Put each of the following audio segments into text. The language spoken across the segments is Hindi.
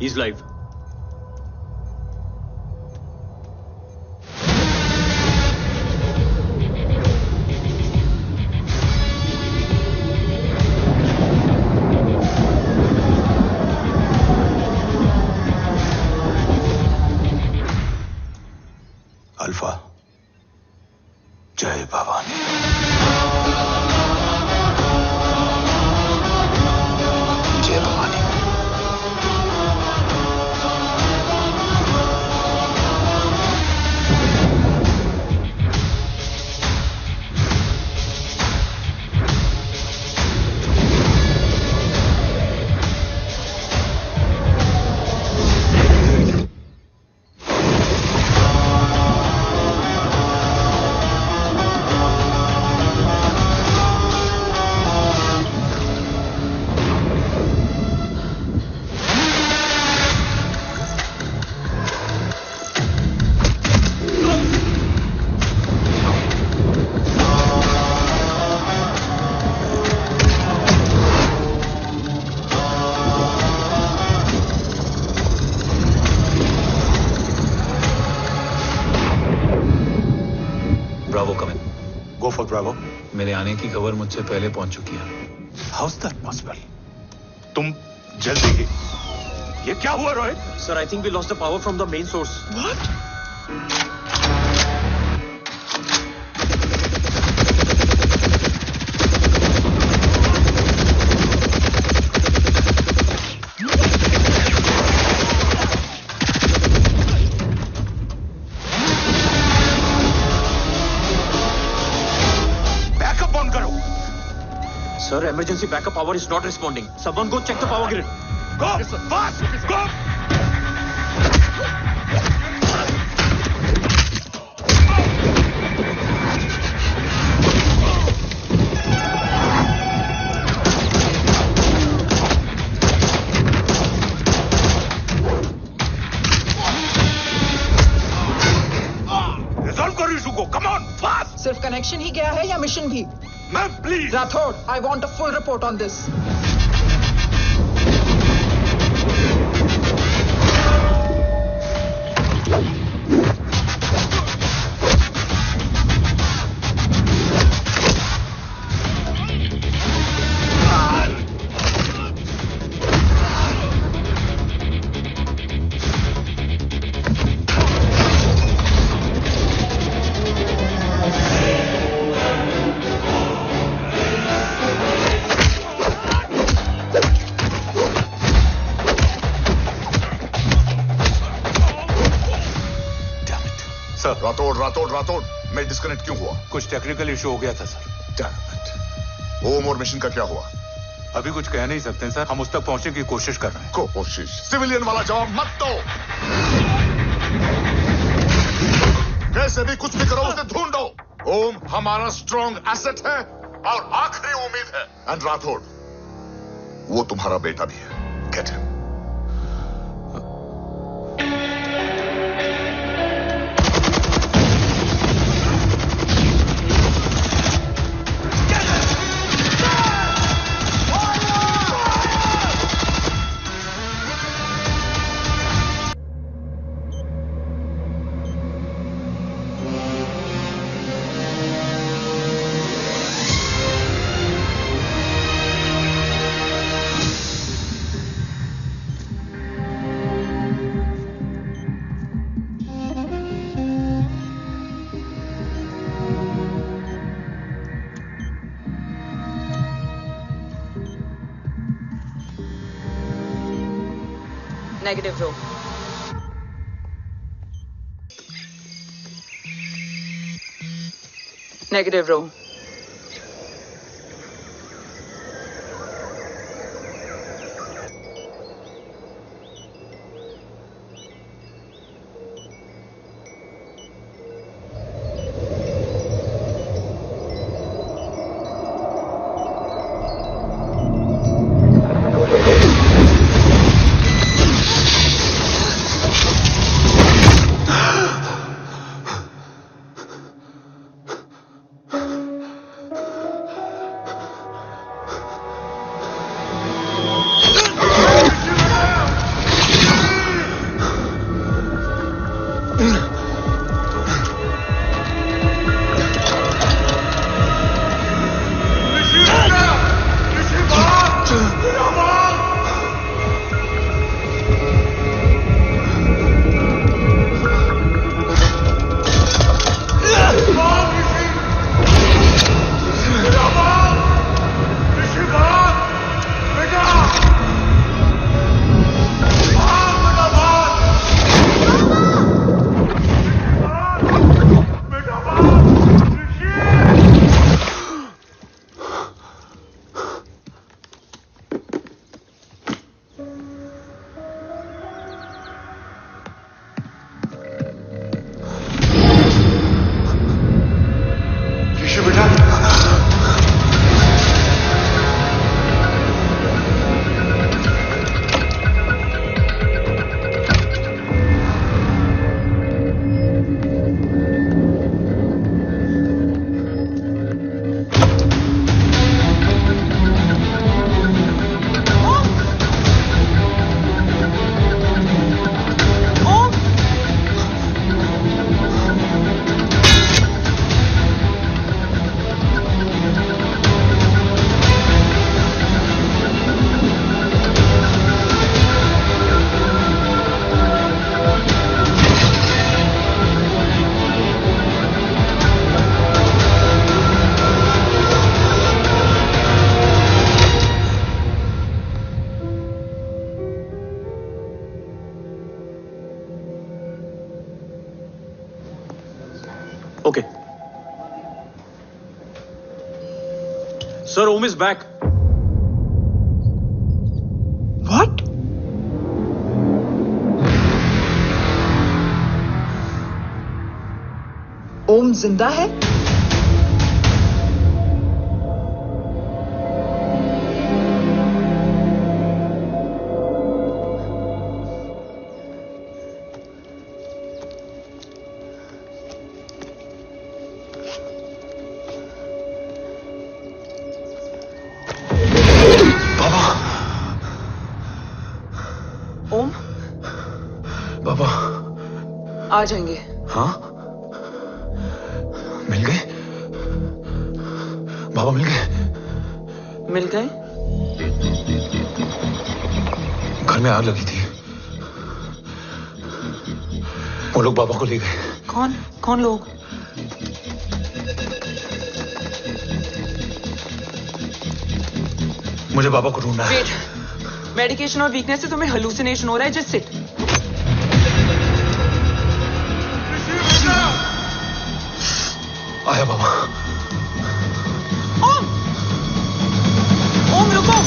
He's live. अल्फा, जय भवानी। जय Bhavani. Bravo come in. Go for Bravo. मेरे आने की खबर मुझसे पहले पहुंच चुकी है। How is that possible? तुम जल्दी ही। ये क्या हुआ Rohit? Sir, I think we lost the power from the main source. What? Backup on करो। Sir, emergency backup power is not responding. Someone go check the power grid. Go! Fast! Go! Resolve करो इशू को। Come on, fast! सिर्फ कनेक्शन ही गया है या मिशन भी? Ma'am please. Rathore, I want a full report on this. सर, रातोड़ मैं डिस्कनेक्ट क्यों हुआ? कुछ टेक्निकल इशू हो गया था सर। Damn it. होम और मिशन का क्या हुआ? अभी कुछ कह नहीं सकते सर। हम उस तक पहुंचने की कोशिश कर रहे हैं। कोशिश? सिविलियन वाला जवाब मत दो। कैसे भी कुछ भी करो उसे ढूंढो। होम हमारा स्ट्रॉन्ग एसेट है और आखिरी उम्मीद है। एंड राठौड़, वो तुम्हारा बेटा भी है। Get him. Negative row. Negative row. Okay. Sir, Om is back. What? ओम जिंदा है? ओम बाबा आ जाएंगे। हाँ मिल गए बाबा, मिल गए। मिल गए? घर में आग लगी थी, वो लोग बाबा को ले गए। कौन कौन लोग? मुझे बाबा को ढूंढना है। वेट, मेडिकेशन और वीकनेस से तुम्हें हेलुसिनेशन हो रहा है। Just sit. आया बाबा। ओम, ओम रुको।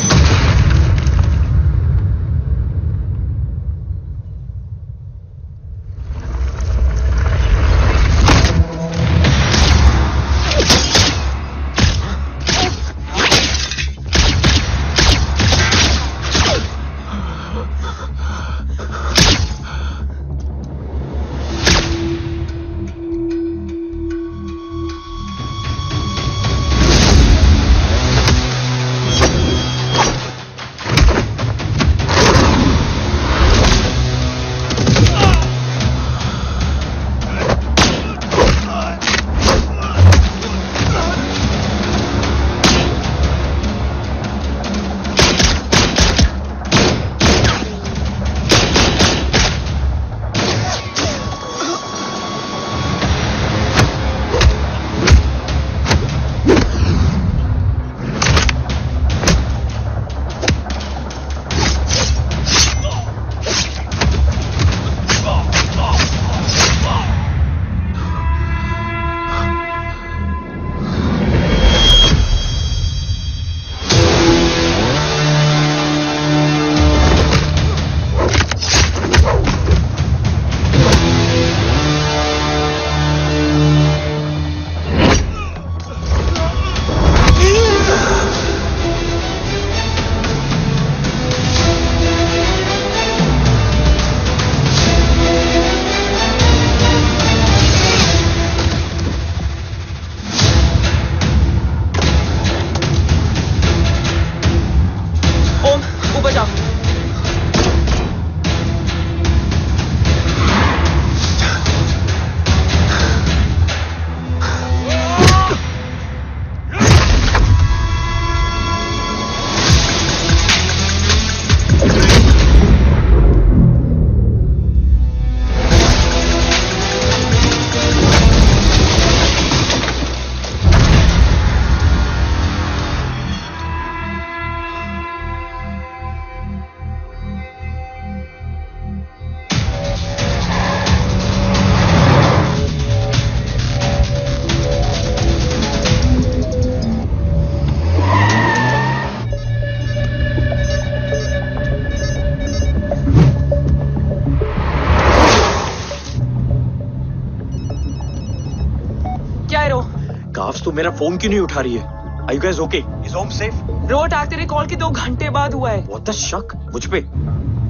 तू मेरा फोन क्यों नहीं उठा रही है? Are you guys okay? Is home safe? रो अटैक तेरे कॉल के 2 घंटे बाद हुआ है। What the शक? मुझ पे?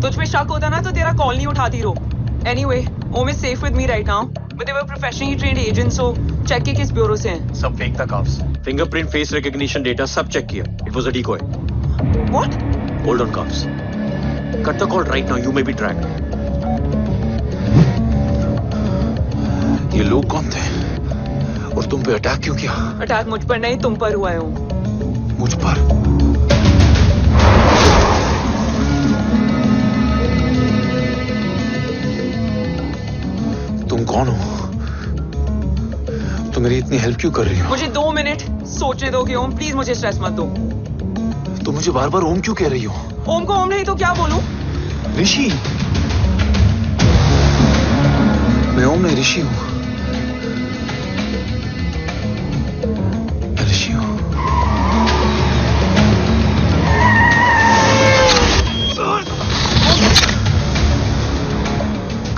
तुझ पे शक होता ना तो तेरा कॉल नहीं उठाती रो। Anyway, Om is safe with me right now, but they were professionally trained agents, so check के किस ब्यूरो से हैं? सब फेक था cops. Fingerprint, face recognition data सब चेक किया। It was a decoy. What? Hold on, cops. Cut the call right now. You may be tracked. ये लोग कौन थे और तुम पे अटैक क्यों किया? अटैक मुझ पर नहीं तुम पर हुआ है ओम। मुझ पर? तुम कौन हो? तुम मेरी इतनी हेल्प क्यों कर रही हो? मुझे 2 मिनट सोचने दोगे ओम? प्लीज मुझे स्ट्रेस मत दो। तुम मुझे बार बार ओम क्यों कह रही हो? ओम को ओम नहीं तो क्या बोलूं? ऋषि। मैं ओम नहीं, ऋषि हूं। मैं ऋषि हूं।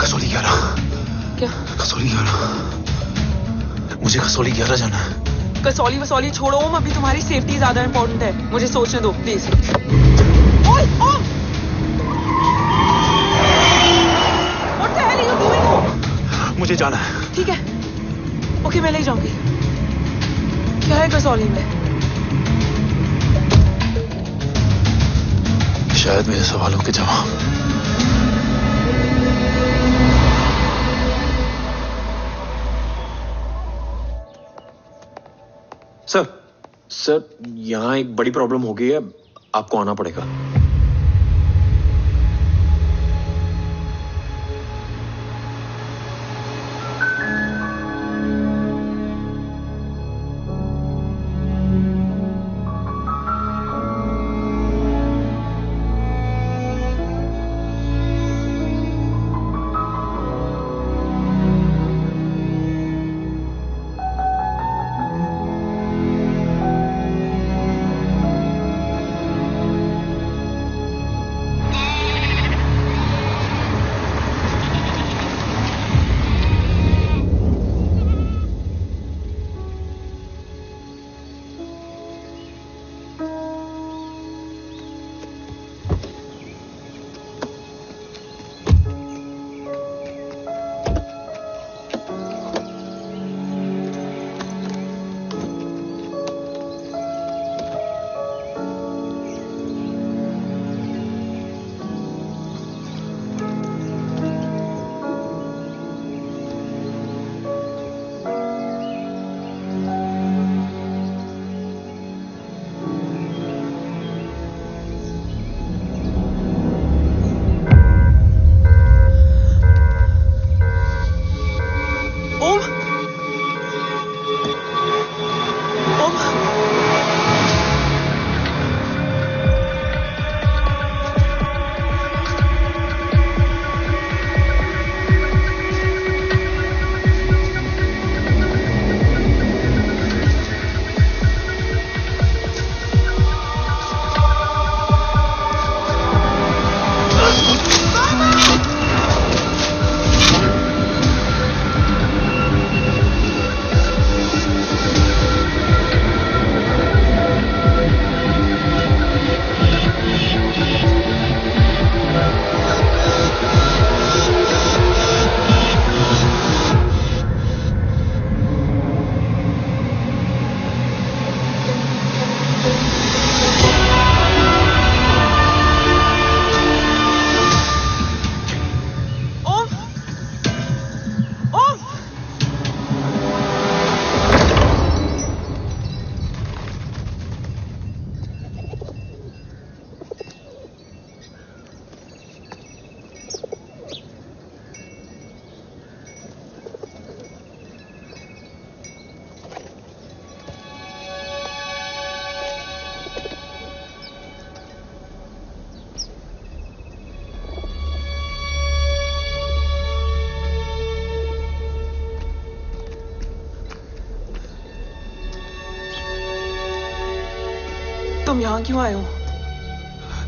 कसौली 11। क्या? कसौली 11। मुझे कसौली 11 जाना है। कसौली वसौली छोड़ो ओम, अभी तुम्हारी सेफ्टी ज्यादा इंपॉर्टेंट है। मुझे सोचने दो प्लीज। ओए ओम! What the hell are you doing, ओम? मुझे जाना है। ठीक है, ओके मैं ले जाऊंगी। क्या है कसौली में? शायद मेरे सवालों के जवाब। सर, यहाँ एक बड़ी प्रॉब्लम हो गई है, आपको आना पड़ेगा। तुम यहाँ क्यों आए हो?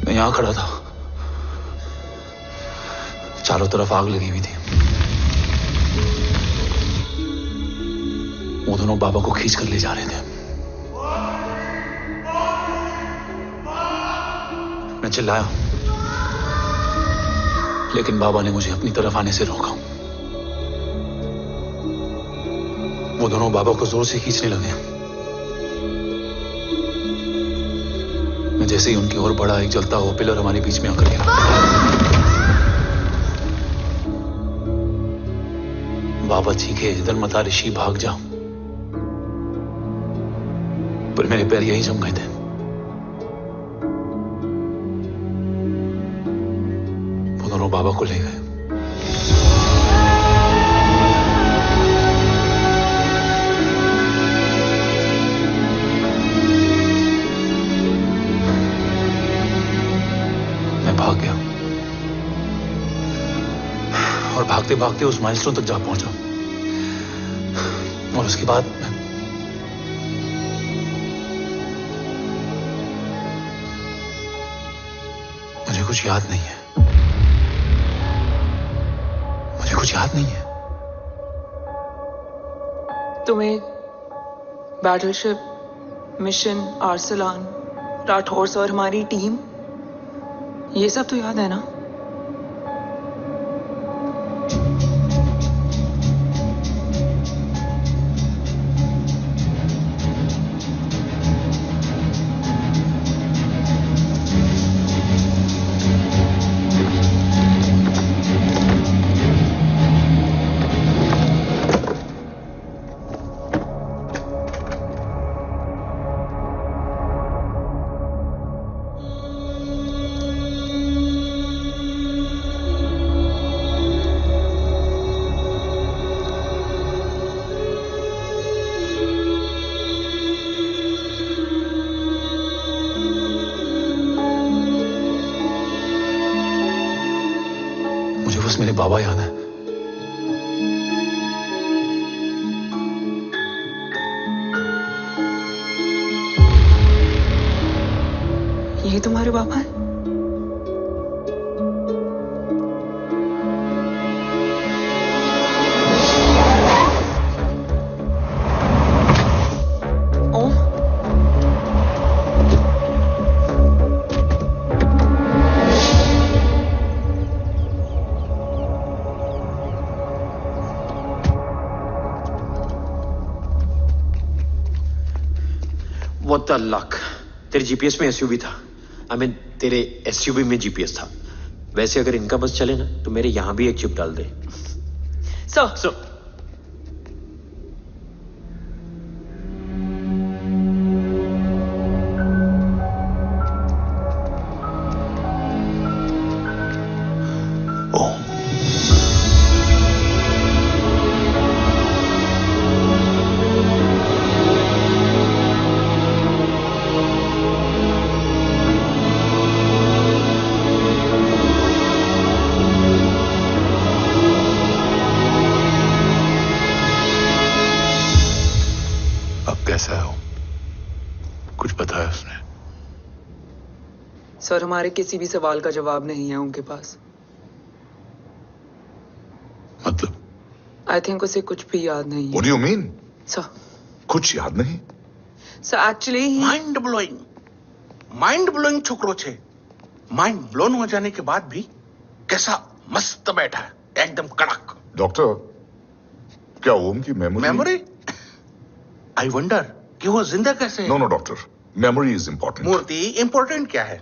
मैं यहाँ खड़ा था, चारों तरफ आग लगी हुई थी। वो दोनों दोनों बाबा को खींच कर ले जा रहे थे। मैं चिल्लाया, लेकिन बाबा ने मुझे अपनी तरफ आने से रोका। वो दोनों बाबा को जोर से खींचने लगे। मैं जैसे ही उनकी ओर बढ़ा, एक जलता हुआ पिलर हमारे बीच में आकर गिरा। बाबा चीखे, इधर मता ऋषि, भाग जाओ। पर मेरे पैर यही जम गए थे। वो दोनों बाबा को ले गए। मैं भाग गया और भागते भागते उस माइलस्टोन तक जा पहुंचा। और उसके बाद मुझे कुछ याद नहीं है। मुझे कुछ याद नहीं है। तुम्हें बैटलशिप, मिशन, आर्सलान, राठौर और हमारी टीम, ये सब तो याद है ना? बस मेरे बाबा याद है। ये तुम्हारे बाबा हैं? ओम, What the luck? तेरे जीपीएस में एसयूवी था। I mean, तेरे एसयूवी में जीपीएस था। वैसे अगर इनका बस चले ना तो मेरे यहां भी एक चिप डाल दे। सर, कैसा है वो? कुछ बताया उसने? सर, हमारे किसी भी सवाल का जवाब नहीं है उनके पास। मतलब? आई थिंक उसे कुछ भी याद नहीं है। What do you mean? Sir, कुछ याद नहीं? सर एक्चुअली माइंड ब्लोइंग छोकरो छे। माइंड ब्लोन हो जाने के बाद भी कैसा मस्त बैठा है, एकदम कड़क। डॉक्टर, क्या ओम की मेमोरी? आई वंडर कि वो जिंदा कैसे है? No doctor, memory is important. मूर्ति इंपॉर्टेंट क्या है?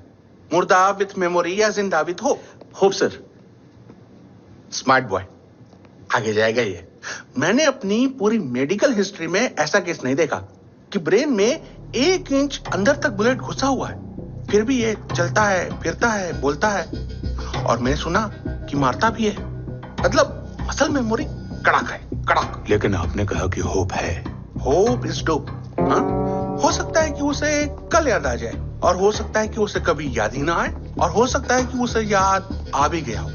मुर्दा विथ मेमोरी या जिंदा with hope? Hope sir. Smart boy, आगे जाएगा ये। मैंने अपनी पूरी मेडिकल हिस्ट्री में ऐसा केस नहीं देखा कि ब्रेन में 1 इंच अंदर तक बुलेट घुसा हुआ है, फिर भी ये चलता है, फिरता है, बोलता है, और मैंने सुना कि मारता भी है। मतलब असल मेमोरी कड़क है, कड़क। लेकिन आपने कहा कि होप है। Hope is dope. हो सकता है कि उसे कल याद आ जाए, और हो सकता है कि उसे कभी याद ही ना आए, और हो सकता है कि उसे याद आ भी गया हो।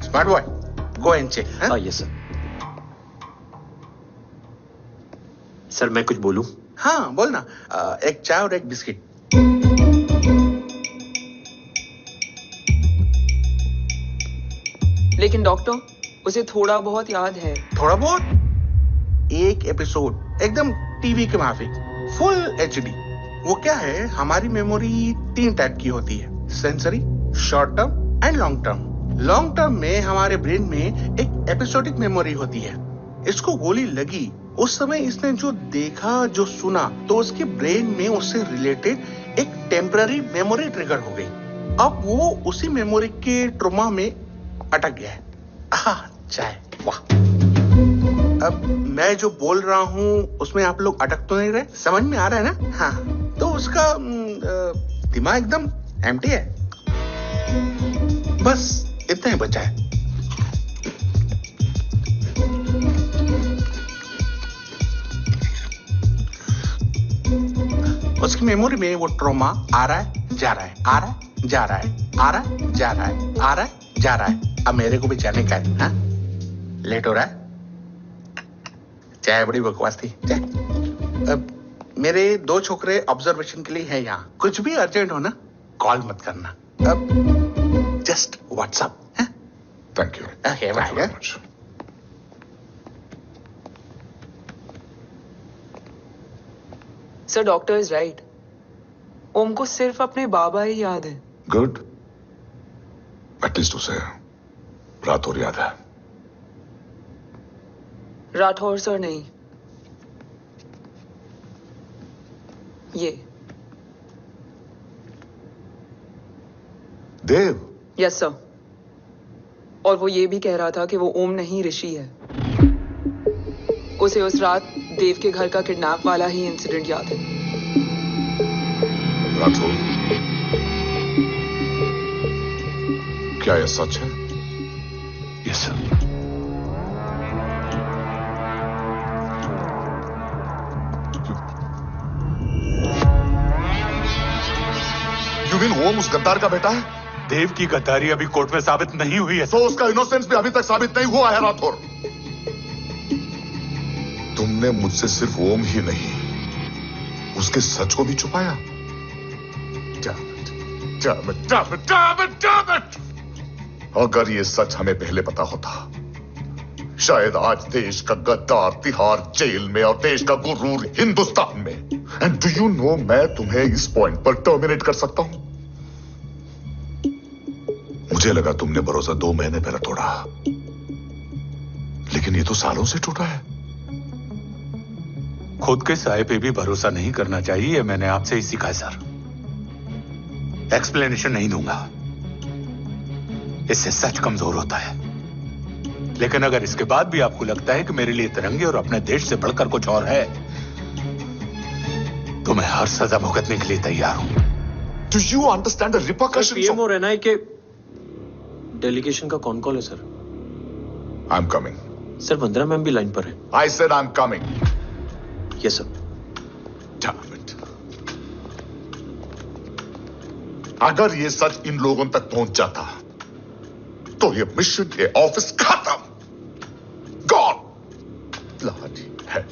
Smart boy, go and check. Yes sir. Sir मैं कुछ बोलूं? हाँ बोलना। एक चाय और एक बिस्किट। लेकिन डॉक्टर, उसे थोड़ा बहुत याद है। थोड़ा बहुत? एक एपिसोड, एकदम टीवी के माफिक फुल एचडी। वो क्या है, हमारी मेमोरी 3 टाइप की होती है, sensory, short term and long term. Long term में हमारे ब्रेन में एक एपिसोडिक मेमोरी होती है। इसको गोली लगी, उस समय इसने जो देखा, जो सुना, तो उसके ब्रेन में उससे रिलेटेड एक टेम्पररी मेमोरी ट्रिगर हो गई। अब वो उसी मेमोरी के ट्रॉमा में अटक गया है। चाय, वाह। अब मैं जो बोल रहा हूँ उसमें आप लोग अटक तो नहीं रहे? समझ में आ रहा है ना? हाँ, तो उसका दिमाग एकदम एम्प्टी है। बस इतना ही बचा है। उसकी मेमोरी में वो ट्रॉमा आ रहा है, जा रहा है, आ रहा है, जा रहा है, आ रहा है, जा रहा है, आ रहा है, जा रहा है। अब मेरे को भी जाने का है। हाँ? लेट हो रहा है? चाय बड़ी बकवास थी। चाय। अब मेरे 2 छोकरे ऑब्जर्वेशन के लिए हैं यहाँ। कुछ भी अर्जेंट हो ना, कॉल मत करना। अब just WhatsApp. Thank you. Okay, bye. Sir, doctor is right. Om को सिर्फ अपने बाबा ही याद है। गुड, एटलीस्ट उसे राठौर याद है। राठौर सर नहीं, ये देव। Yes sir. और वो ये भी कह रहा था कि वो ओम नहीं, ऋषि है। उसे उस रात देव के घर का किडनैप वाला ही इंसिडेंट याद है। राठौर, क्या यह सच है? Yes sir. यू मीन ओम उस गद्दार का बेटा है? देव की गद्दारी अभी कोर्ट में साबित नहीं हुई है। तो उसका इनोसेंस भी अभी तक साबित नहीं हुआ है राठौर। तुमने मुझसे सिर्फ ओम ही नहीं, उसके सच को भी छुपाया। अगर ये सच हमें पहले पता होता, शायद आज देश का गद्दार तिहाड़ जेल में और देश का गुरूर हिंदुस्तान में। एंड डू यू नो, मैं तुम्हें इस पॉइंट पर टर्मिनेट कर सकता हूं। मुझे लगा तुमने भरोसा 2 महीने पहले तोड़ा, लेकिन ये तो सालों से टूटा है। खुद के साए पे भी भरोसा नहीं करना चाहिए, मैंने आपसे ही सीखा है सर। एक्सप्लेनेशन नहीं दूंगा, इससे सच कमजोर होता है। लेकिन अगर इसके बाद भी आपको लगता है कि मेरे लिए तिरंगे और अपने देश से बढ़कर कुछ और है, तो मैं हर सजा भुगतने के लिए तैयार हूं। Do you understand the repercussions? PM और एनआई के डेलीगेशन का कौन कॉल है sir? I am coming. Sir, 15 ma'am भी लाइन पर है। I said I am coming. Yes sir. Damn it. अगर ये सच इन लोगों तक पहुंच जाता तो ये मिशन, ये ऑफिस खत्म। Gone. Bloody hell.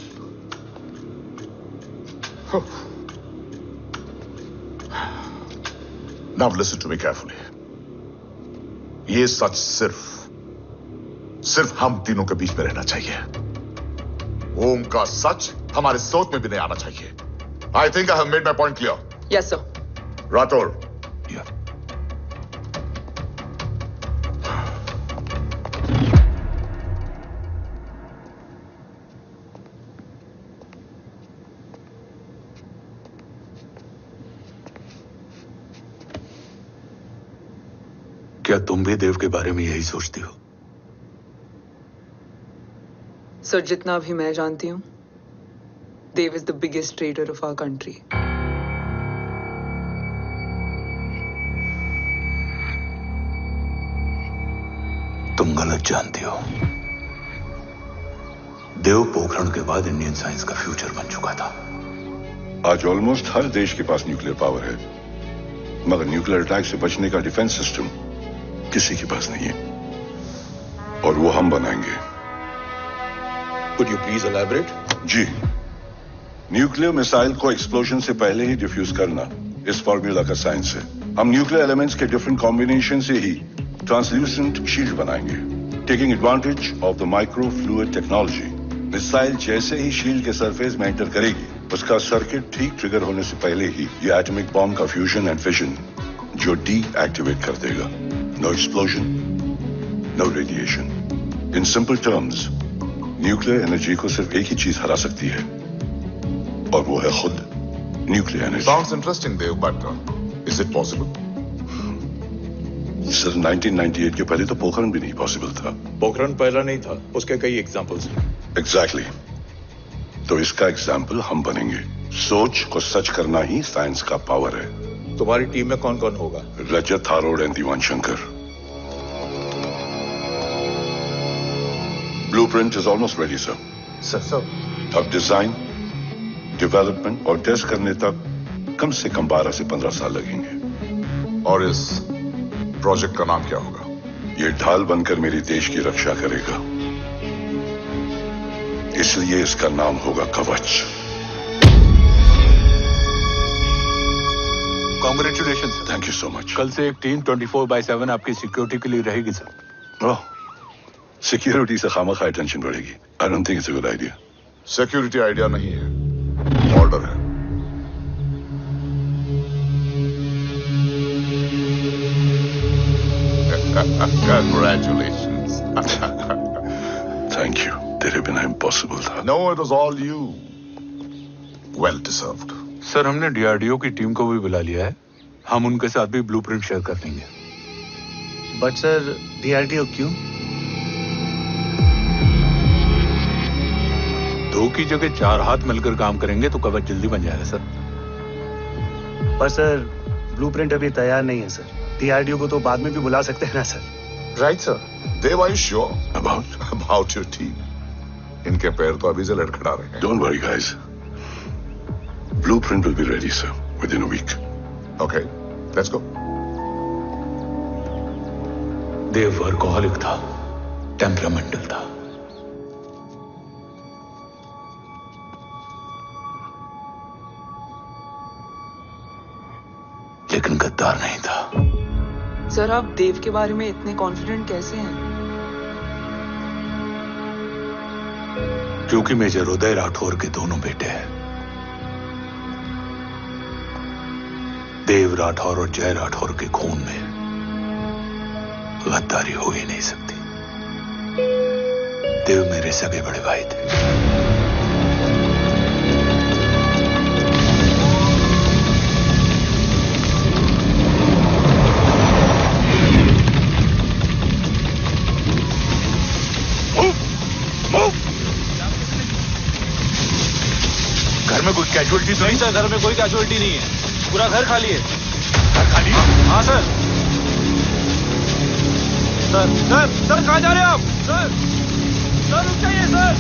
Now listen to me carefully. ये सच सिर्फ हम तीनों के बीच में रहना चाहिए। ओम का सच हमारे सोच में भी नहीं आना चाहिए। I think I have made my point clear. Yes sir. Rathore, क्या तुम भी देव के बारे में यही सोचती हो? सर, जितना भी मैं जानती हूं, Dev is the biggest trader of our country. तुम गलत जानती हो। देव पोखरण के बाद इंडियन साइंस का फ्यूचर बन चुका था। आज ऑलमोस्ट हर देश के पास न्यूक्लियर पावर है, मगर न्यूक्लियर अटैक से बचने का डिफेंस सिस्टम किसी के पास नहीं है, और वो हम बनाएंगे। Could you please elaborate? जी, न्यूक्लियर मिसाइल को एक्सप्लोजन से पहले ही डिफ्यूज करना इस फॉर्मूला का साइंस है। हम न्यूक्लियर एलिमेंट्स के डिफरेंट कॉम्बिनेशन से ही ट्रांसल्यूसेंट शील्ड बनाएंगे, taking advantage of the micro fluid technology missile जैसे ही शील्ड के सरफेस में एंटर करेगी, उसका सर्किट ठीक ट्रिगर होने से पहले ही ये एटॉमिक बॉम्ब का फ्यूजन एंड फिशन जो डीएक्टिवेट कर देगा। No explosion, no radiation. In simple terms, nuclear energy को सिर्फ एक ही चीज हरा सकती है, और वो है खुद nuclear energy. Sounds interesting, Dev, but is it possible? Sir, 1998 के पहले तो पोखरण भी नहीं पॉसिबल था। पोखरण पहला नहीं था, उसके कई एग्जांपल्स हैं। एग्जैक्टली। तो इसका एग्जाम्पल हम बनेंगे। सोच को सच करना ही साइंस का पावर है। तुम्हारी टीम में कौन कौन होगा? Rajat Tharod and Diwan Shankar. Blueprint is almost ready sir. Sir अब डिजाइन, डेवलपमेंट और टेस्ट करने तक कम से कम 12 से 15 साल लगेंगे। और इस प्रोजेक्ट का नाम क्या होगा? ये ढाल बनकर मेरे देश की रक्षा करेगा, इसलिए इसका नाम होगा कवच। Congratulation sir. Thank you so much. कल से एक टीम 24/7 आपकी सिक्योरिटी के लिए रहेगी सर। ओह, सिक्योरिटी से खामखा टेंशन बढ़ेगी। I don't think it's a good idea. Security idea नहीं है, ऑर्डर है। Congratulations. Thank you. तेरे बिना इम्पॉसिबल था। No, it was all you. Well deserved. Sir, हमने डीआरडीओ की टीम को भी बुला लिया है। हम उनके साथ भी ब्लूप्रिंट शेयर कर देंगे। बट सर, डीआरडीओ क्यों? 2 की जगह 4 हाथ मिलकर काम करेंगे तो कवच जल्दी बन जाएगा सर। पर सर, ब्लूप्रिंट अभी तैयार नहीं है सर। डीआरडीओ को तो बाद में भी बुला सकते हैं ना sir. Right, sir. Dev, are you sure about your team? इनके पैर तो अभी से लड़खड़ा रहे हैं। Don't worry, guys. Blueprint will be ready, sir, within a week. Okay, let's go. Dev workaholic था, टेम्परामेंटल था। लेकिन गद्दार नहीं था। सर, आप देव के बारे में इतने कॉन्फिडेंट कैसे हैं? क्योंकि मेजर उदय राठौर के दोनों बेटे हैं। देव राठौर और जय राठौर के खून में गद्दारी हो ही नहीं सकती। देव मेरे सगे बड़े भाई थे। घर में कोई कैजुअलिटी तो नहीं? सर, घर में कोई कैजुअलिटी नहीं है। पूरा घर खाली है। घर खाली? हाँ सर। सर कहाँ जा रहे हैं आप? सर रुक जाइए सर।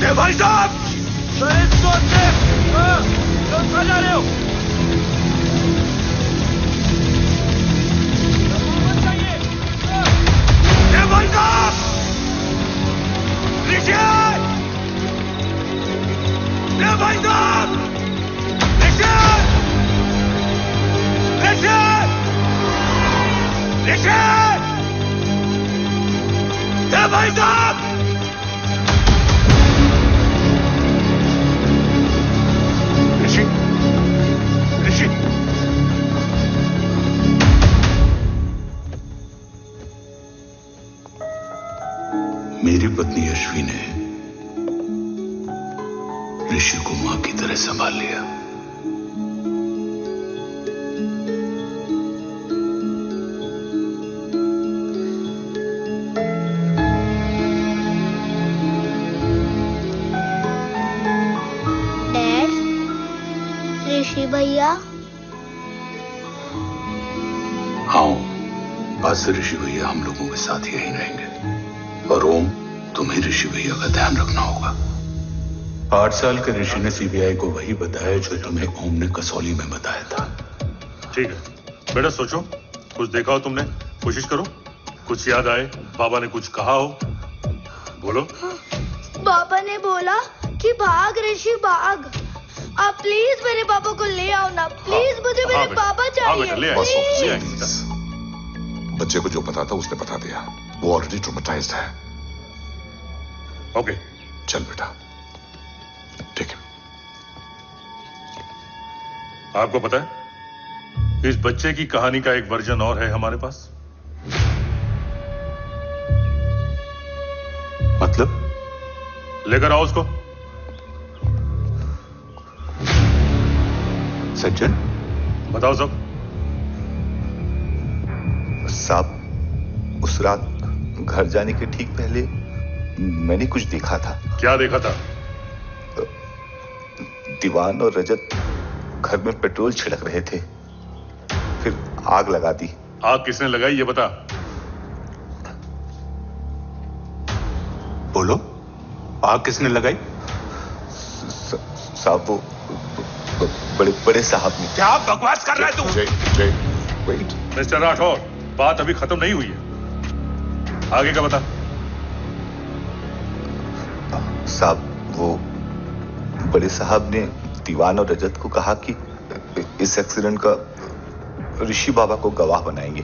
देव भाई साहब! सर इस रोड से। सर कहाँ जा रहे हो? मत जाइए। देव भाई साहब! ऋषि! देव भाई साहब! ऋषि! ऋषि! ऋषि! देव भाई साहब! ऋषि! ऋषि! मेरी पत्नी अश्वी ने ऋषि को मां की तरह संभाल लिया। डैड, ऋषि भैया। हाँ, आज से ऋषि भैया हम लोगों के साथ यहीं रहेंगे। और ओम, तुम्हें ऋषि भैया का ध्यान रखना होगा। 8 साल के ऋषि ने सीबीआई को वही बताया जो तुम्हें ओम ने कसौली में बताया था। ठीक है बेटा, सोचो, कुछ देखा हो तुमने, कोशिश करो, कुछ याद आए, बाबा ने कुछ कहा हो, बोलो। पापा ने बोला कि भाग ऋषि भाग। आप प्लीज मेरे पापा को ले आओ ना, प्लीज। मुझे मेरे पापा चाहिए। ले आएंगे। बच्चे को जो पता था उसने बता दिया। वो ऑलरेडी ट्रॉमेटाइज्ड है। ओके, चल बेटा, ठीक है। आपको पता है इस बच्चे की कहानी का एक वर्जन और है हमारे पास। मतलब? लेकर आओ उसको। सज्जन, बताओ सब। साहब, उस रात घर जाने के ठीक पहले मैंने कुछ देखा था। क्या देखा था? दीवान और रजत घर में पेट्रोल छिड़क रहे थे, फिर आग लगा दी। आग किसने लगाई ये बता। बोलो, आग किसने लगाई? साहब वो बड़े बड़े साहब ने। क्या बकवास कर रहा है तू? जय वेट। मिस्टर राठौर, बात अभी खत्म नहीं हुई है, आगे का बता। साहब वो बड़े साहब ने दीवान और रजत को कहा कि इस एक्सीडेंट का ऋषि बाबा को गवाह बनाएंगे,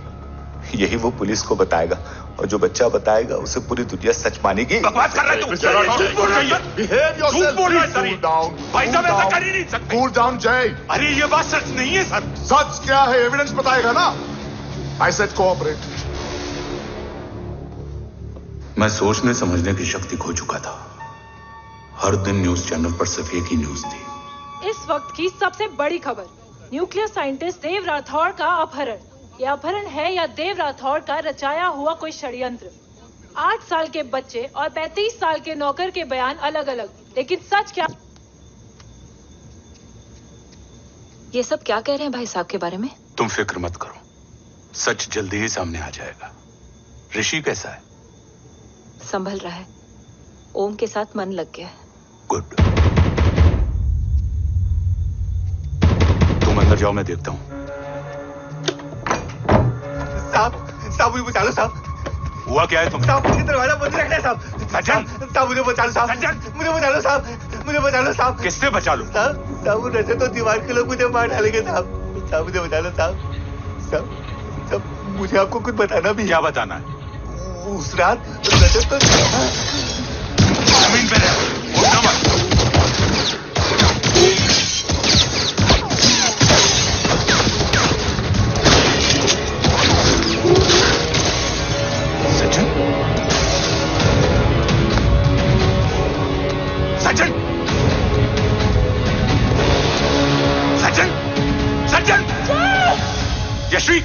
यही वो पुलिस को बताएगा, और जो बच्चा बताएगा उसे पूरी दुनिया सच मानेगी। बकवास कर रहा है तू? झूठ बोल रही है। झूठ बोल रहा है सर। भाई साहब ऐसा कर ही नहीं सकते। कूल डाउन जय। अरे ये बात सच नहीं है सर। सच क्या है, एविडेंस बताएगा ना। I said cooperate. मैं सोचने समझने की शक्ति खो चुका था। हर दिन न्यूज चैनल पर सिर्फ एक ही न्यूज थी। इस वक्त की सबसे बड़ी खबर, न्यूक्लियर साइंटिस्ट देव राठौर का अपहरण। यह अपहरण है या देव राठौर का रचाया हुआ कोई षड्यंत्र। 8 साल के बच्चे और 35 साल के नौकर के बयान अलग अलग, लेकिन सच क्या? ये सब क्या कह रहे हैं भाई साहब के बारे में? तुम फिक्र मत करो, सच जल्दी ही सामने आ जाएगा। ऋषि कैसा है? संभल रहा है, ओम के साथ मन लग गया है। गुड। तुम अंदर जाओ, मैं देखता हूं। साहब मुझे बचा लो साहब। हुआ क्या है तुम? साहब मुझे दरवाजा बंद रखना है साहब। सज्जन, साहब मुझे बचा लो साहब। सज्जन, मुझे बचा लो साहब। मुझे बचा लो साहब। किससे बचा लो? साहब वो रजत तो दीवार के लोग मुझे मार डालेंगे साहब। साहब मुझे बचा लो साहब। साहब मुझे आपको कुछ बताना भी है। क्या बताना है? उस रात रजत तो जमीन पे रह, उठना मत। सज्जन, सज्जन, सज्जन, सज्जन, यश्वी,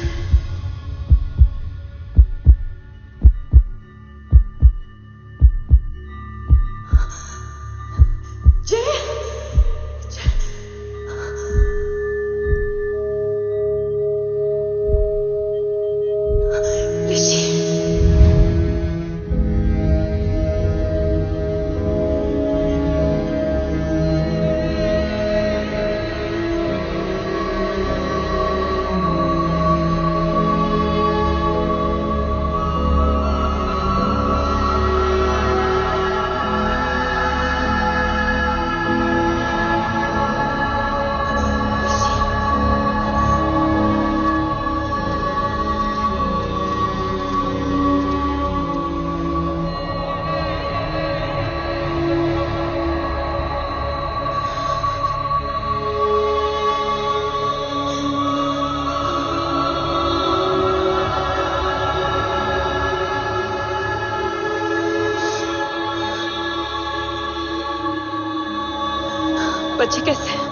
बच्चे कैसे हैं?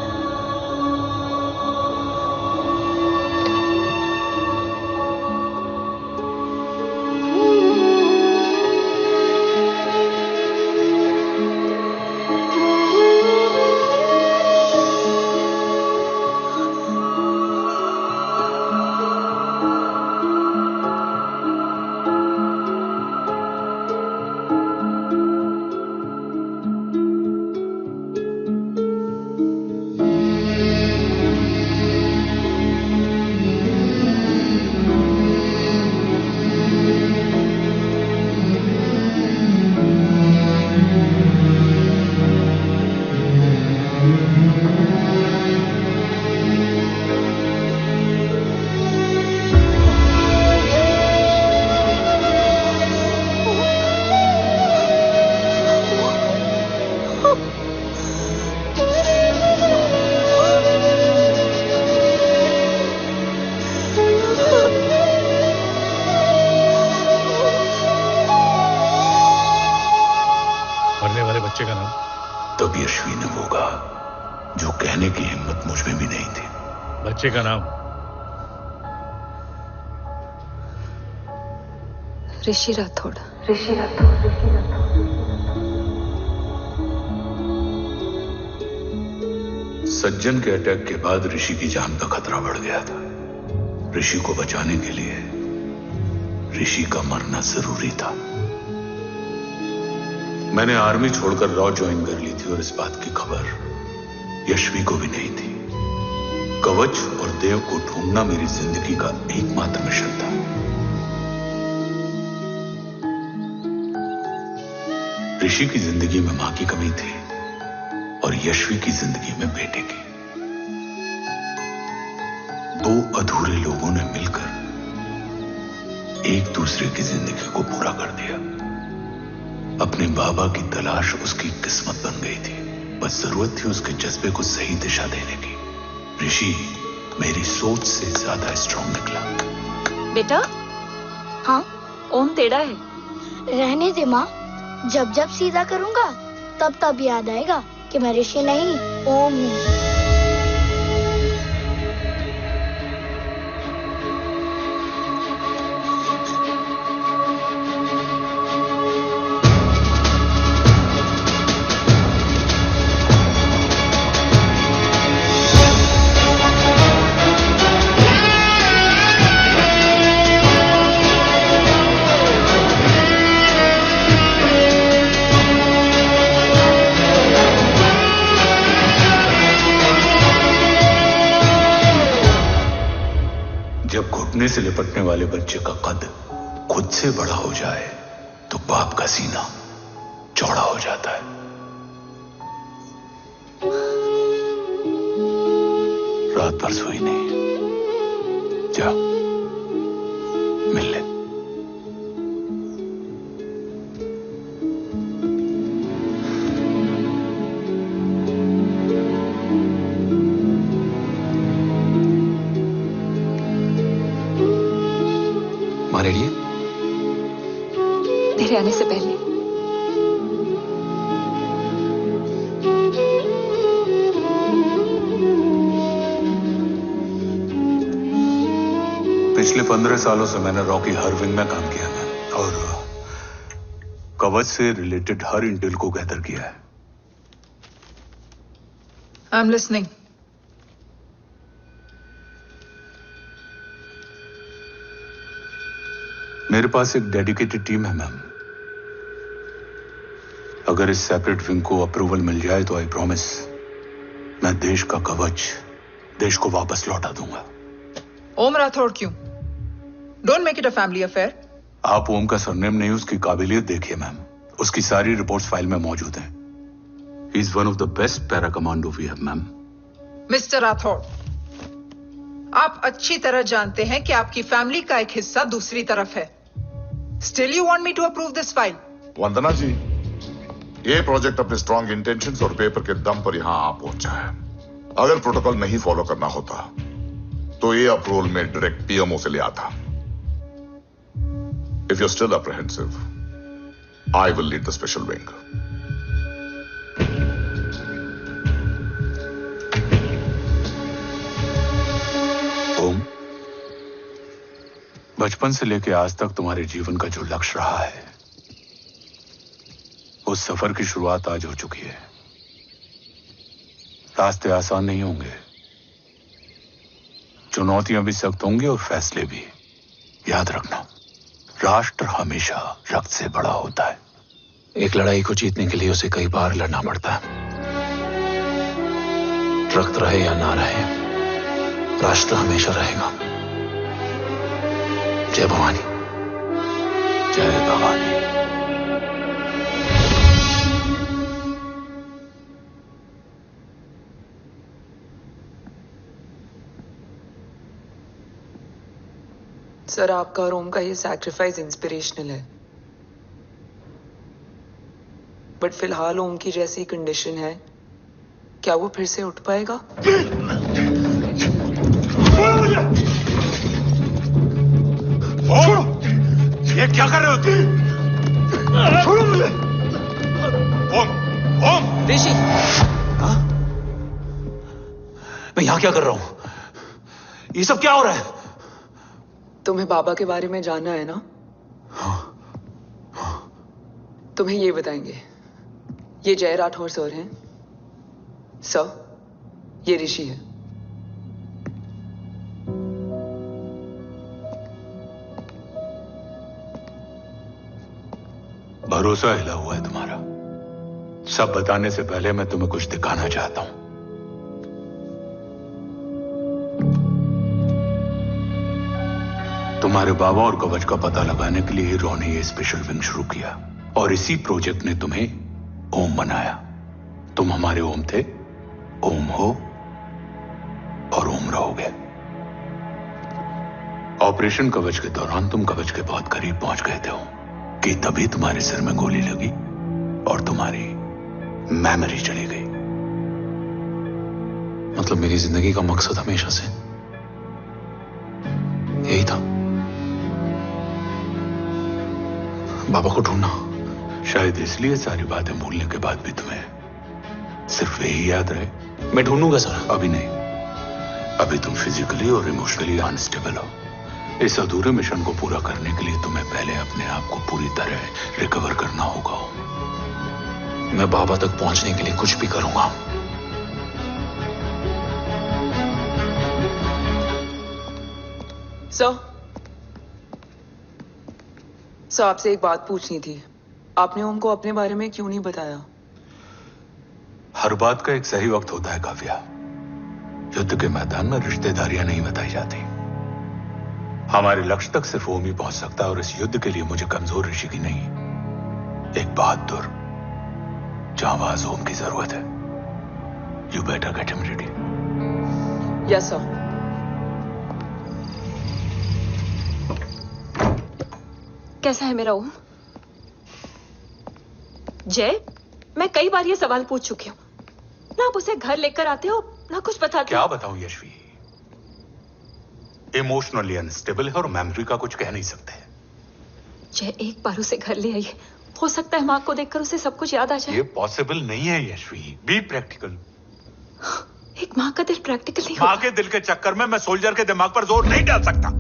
मरने वाले बच्चे का नाम? तब यशवी ने वो कहा जो कहने की हिम्मत मुझ में भी नहीं थी। बच्चे का नाम? ऋषि राठौड़। सज्जन के अटैक के बाद ऋषि की जान का खतरा बढ़ गया था। ऋषि को बचाने के लिए ऋषि का मरना जरूरी था। मैंने आर्मी छोड़कर रॉ ज्वाइन कर ली थी और इस बात की खबर यशवी को भी नहीं थी। कवच और देव को ढूंढना मेरी जिंदगी का एकमात्र मिशन था। ऋषि की जिंदगी में मां की कमी थी और यशवी की जिंदगी में बेटे की। दो अधूरे लोगों ने मिलकर एक दूसरे की जिंदगी को पूरा कर दिया। अपने बाबा की तलाश उसकी किस्मत बन गई थी। बस जरूरत थी उसके जज्बे को सही दिशा देने की। ऋषि मेरी सोच से ज्यादा स्ट्रांग निकला। बेटा, हाँ ओम टेढ़ा है। रहने दे माँ, जब जब सीधा करूंगा तब तब याद आएगा कि मैं ऋषि नहीं ओम हूँ। घुटने से लिपटने वाले बच्चे का कद खुद से बड़ा हो जाए तो बाप का सीना चौड़ा हो जाता है। रात भर सोई नहीं। जा मिल ले। रेडी है? तेरे आने से पहले। पिछले 15 सालों से मैंने रॉकी हर विंग में काम किया है और कवच से रिलेटेड हर इंटेल को गैदर किया है। I am listening. मेरे पास एक डेडिकेटेड टीम है मैम। अगर इस सेपरेट विंग को अप्रूवल मिल जाए तो आई प्रॉमिस मैं देश का कवच देश को वापस लौटा दूंगा। ओम राठौड़ क्यों? Don't make it a family affair. आप ओम का सरनेम नहीं, उसकी काबिलियत देखिए मैम। उसकी सारी रिपोर्ट्स फाइल में मौजूद हैं। He is one of the best para commando we have ma'am. Mister Rathore, आप अच्छी तरह जानते हैं कि आपकी फैमिली का एक हिस्सा दूसरी तरफ है। Still you want me to approve this file? वंदना जी, ये प्रोजेक्ट अपने स्ट्रॉन्ग इंटेंशंस और पेपर के दम पर यहां आ पहुंचा है। अगर प्रोटोकॉल नहीं फॉलो करना होता तो ये अप्रूवल में डायरेक्ट पीएमओ से ले आता। If you are still apprehensive, I will lead the special wing. Om, बचपन से लेकर आज तक तुम्हारे जीवन का जो लक्ष्य रहा है उस सफर की शुरुआत आज हो चुकी है। रास्ते आसान नहीं होंगे, चुनौतियां भी सख्त होंगी और फैसले भी। याद रखना, राष्ट्र हमेशा रक्त से बड़ा होता है। एक लड़ाई को जीतने के लिए उसे कई बार लड़ना पड़ता है। रक्त रहे या ना रहे, राष्ट्र हमेशा रहेगा। जय भवानी। जय भवानी। सर, आपका और ओम का ये सैक्रिफाइस इंस्पिरेशनल है। बट फिलहाल ओम की जैसी कंडीशन है, क्या वो फिर से उठ पाएगा? छोड़ो! ये क्या कर रहे हो तुम? छोड़ो मुझे! ओम! ऋषि! मैं यहां क्या कर रहा हूं? ये सब क्या हो रहा है? तुम्हें बाबा के बारे में जानना है ना? तुम्हें ये बताएंगे। ये जय राठौर सर हैं। सर, ये ऋषि है। भरोसा हिला हुआ है तुम्हारा। सब बताने से पहले मैं तुम्हें कुछ दिखाना चाहता हूं। तुम्हारे बाबा और कवच का पता लगाने के लिए हीरो ने ये स्पेशल विंग शुरू किया और इसी प्रोजेक्ट ने तुम्हें ओम बनाया। तुम हमारे ओम थे, ओम हो और ओम रहोगे। ऑपरेशन कवच के दौरान तुम कवच के बहुत करीब पहुंच गए थे कि तभी तुम्हारे सिर में गोली लगी और तुम्हारी मेमोरी चली गई। मतलब मेरी जिंदगी का मकसद हमेशा से यही था, बाबा को ढूंढना। शायद इसलिए सारी बातें भूलने के बाद भी तुम्हें सिर्फ यही याद रहे। मैं ढूंढूंगा सर। अभी नहीं, अभी तुम फिजिकली और इमोशनली अनस्टेबल हो। इस अधूरे मिशन को पूरा करने के लिए तुम्हें पहले अपने आप को पूरी तरह रिकवर करना होगा। मैं बाबा तक पहुंचने के लिए कुछ भी करूंगा। सर, आपसे एक बात पूछनी थी। आपने ओम को अपने बारे में क्यों नहीं बताया? हर बात का एक सही वक्त होता है काव्या। युद्ध के मैदान में रिश्तेदारियां नहीं बताई जाती। हमारे लक्ष्य तक सिर्फ ओम ही पहुंच सकता है और इस युद्ध के लिए मुझे कमजोर ऋषि की नहीं, एक बहादुर जांबाज ओम की जरूरत है। You better get him ready. Yes sir. कैसा है मेरा ओम? जय, मैं कई बार ये सवाल पूछ चुकी हूं। ना आप उसे घर लेकर आते हो, ना कुछ बताते। क्या बताऊं यशवी? इमोशनली अनस्टेबल है और मेमोरी का कुछ कह नहीं सकते। जय, एक बार उसे घर ले आइए। हो सकता है मां को देखकर उसे सब कुछ याद आ जाए। ये पॉसिबल नहीं है यशवी। Be practical. एक मां का दिल प्रैक्टिकल नहीं मां के दिल के चक्कर में मैं सोल्जर के दिमाग पर जोर नहीं डाल सकता।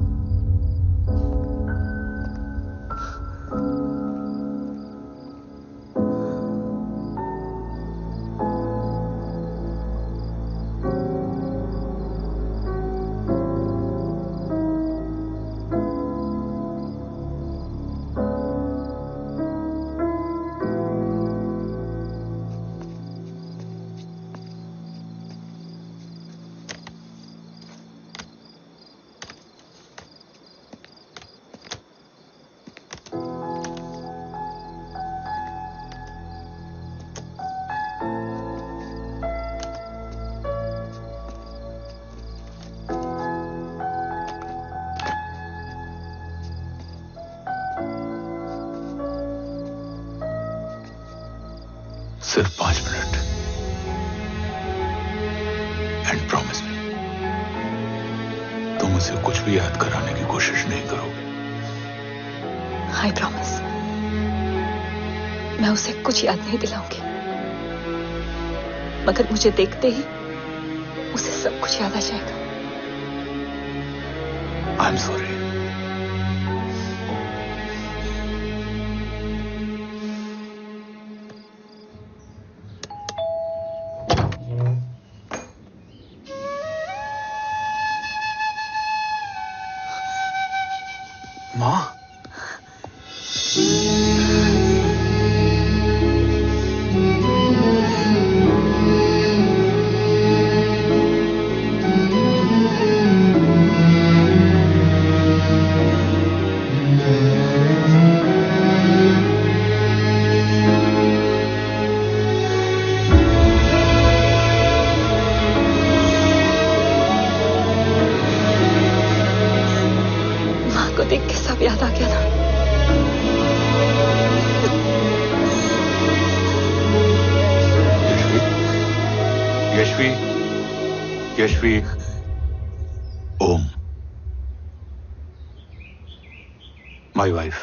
सिर्फ 5 मिनट। एंड प्रॉमिस मी, तुम उसे कुछ भी याद कराने की कोशिश नहीं करोगे। I promise. मैं उसे कुछ याद नहीं दिलाऊंगी, मगर मुझे देखते ही उसे सब कुछ याद आ जाएगा। I am sorry. मां, यशवी, यशवी, ओम, माय वाइफ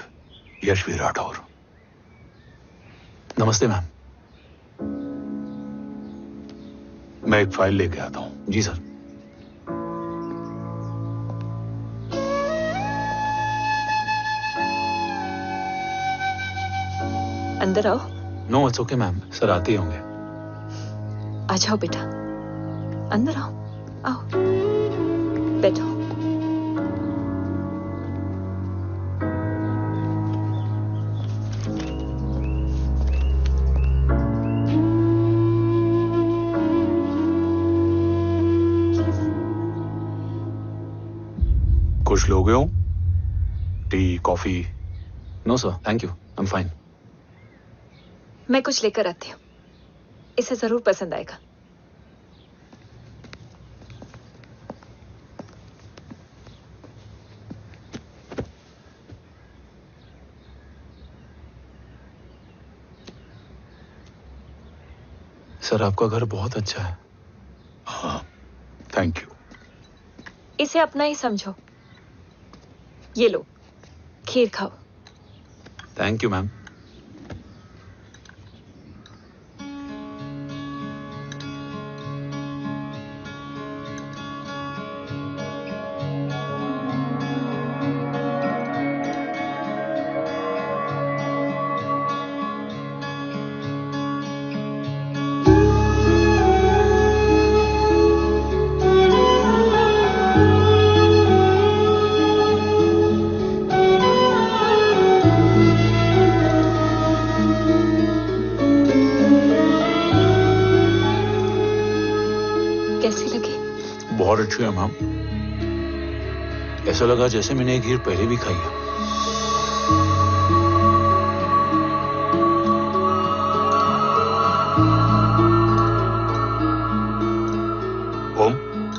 यशवी राठौर। नमस्ते मैम। मैं एक फाइल लेके आता हूं। जी सर। अंदर आओ। No it's okay ma'am, sir आते ही होंगे। आ जाओ बेटा, अंदर आओ, आओ बैठो। कुछ लोगे हो? Tea, coffee? No sir, thank you, I am fine. मैं कुछ लेकर आती हूँ, इसे जरूर पसंद आएगा। सर आपका घर बहुत अच्छा है। हाँ, थैंक यू। इसे अपना ही समझो। ये लो, खीर खाओ। Thank you ma'am. बहुत अच्छी है मैम। ऐसा लगा जैसे मैंने एक खीर पहले भी खाई है। ओम,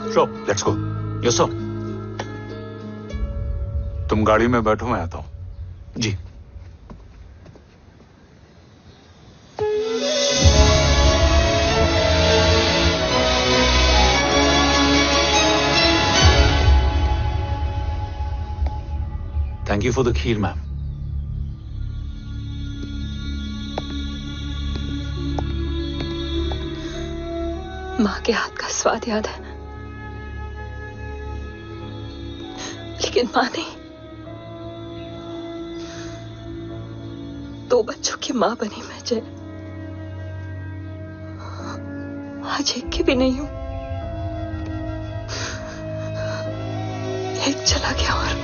चलो लेट्स गो। Yes sir. तुम गाड़ी में बैठो, मैं आता हूं। जी। Thank you for the kheer, ma'am. माँ के हाथ का स्वाद याद है, लेकिन माँ नहीं। 2 बच्चों की माँ बनी मैं जय, आज एक की भी नहीं हूं। एक चला गया और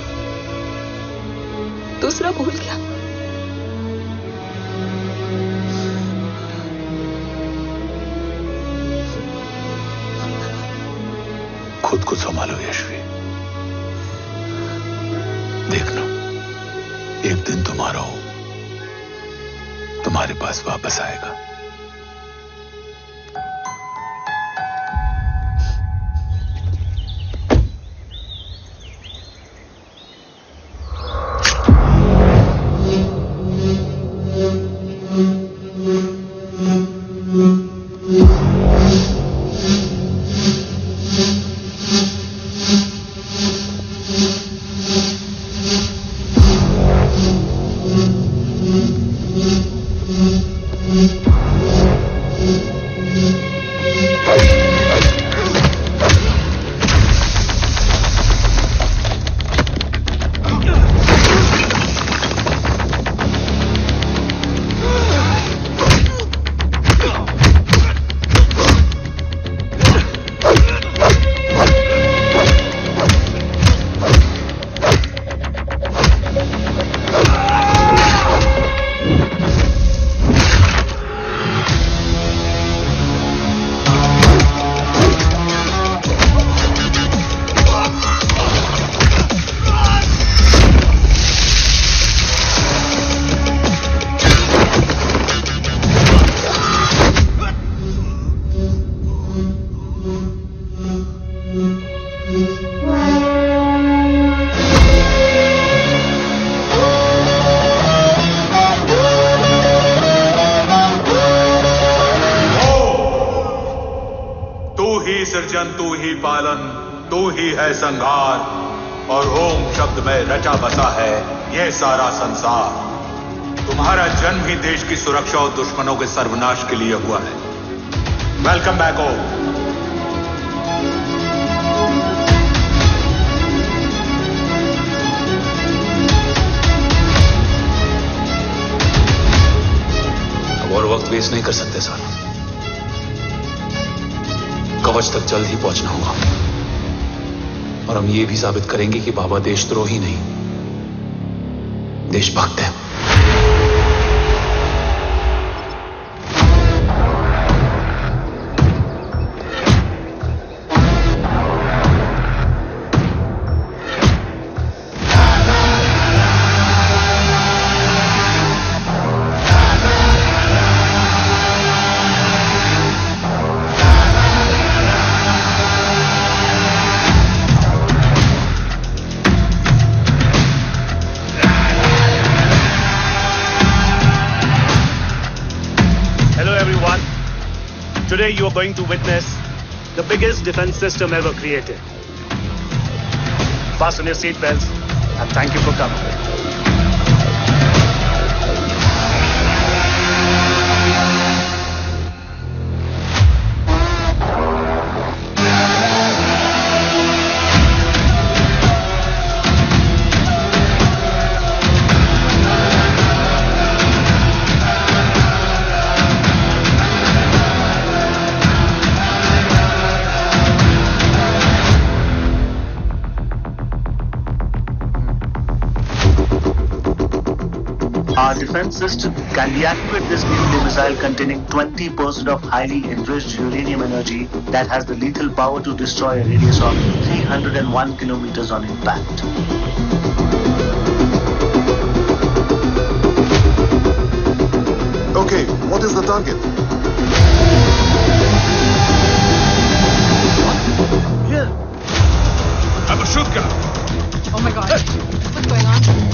दूसरा भूल गया। खुद को संभालो यशवी। देखना, एक दिन तुम्हारा हो तुम्हारे पास वापस आएगा। ही सृजन, तू ही पालन, तू ही है संहार, और ओम शब्द में रचा बसा है ये सारा संसार। तुम्हारा जन्म ही देश की सुरक्षा और दुश्मनों के सर्वनाश के लिए हुआ है। वेलकम बैक ओम। और वक्त वेस्ट नहीं कर सकते सर। कवच तक जल्द ही पहुंचना होगा और हम ये भी साबित करेंगे कि बाबा देशद्रोही नहीं, देशभक्त है। Today you are going to witness the biggest defense system ever created. Fasten your seatbelts and thank you for coming. Our defense system can deactivate this nuclear missile containing 20% of highly enriched uranium energy that has the lethal power to destroy a radius of 301 kilometers on impact. Okay, what is the target? Here. I'm a shotgun. Oh my God. What's going on?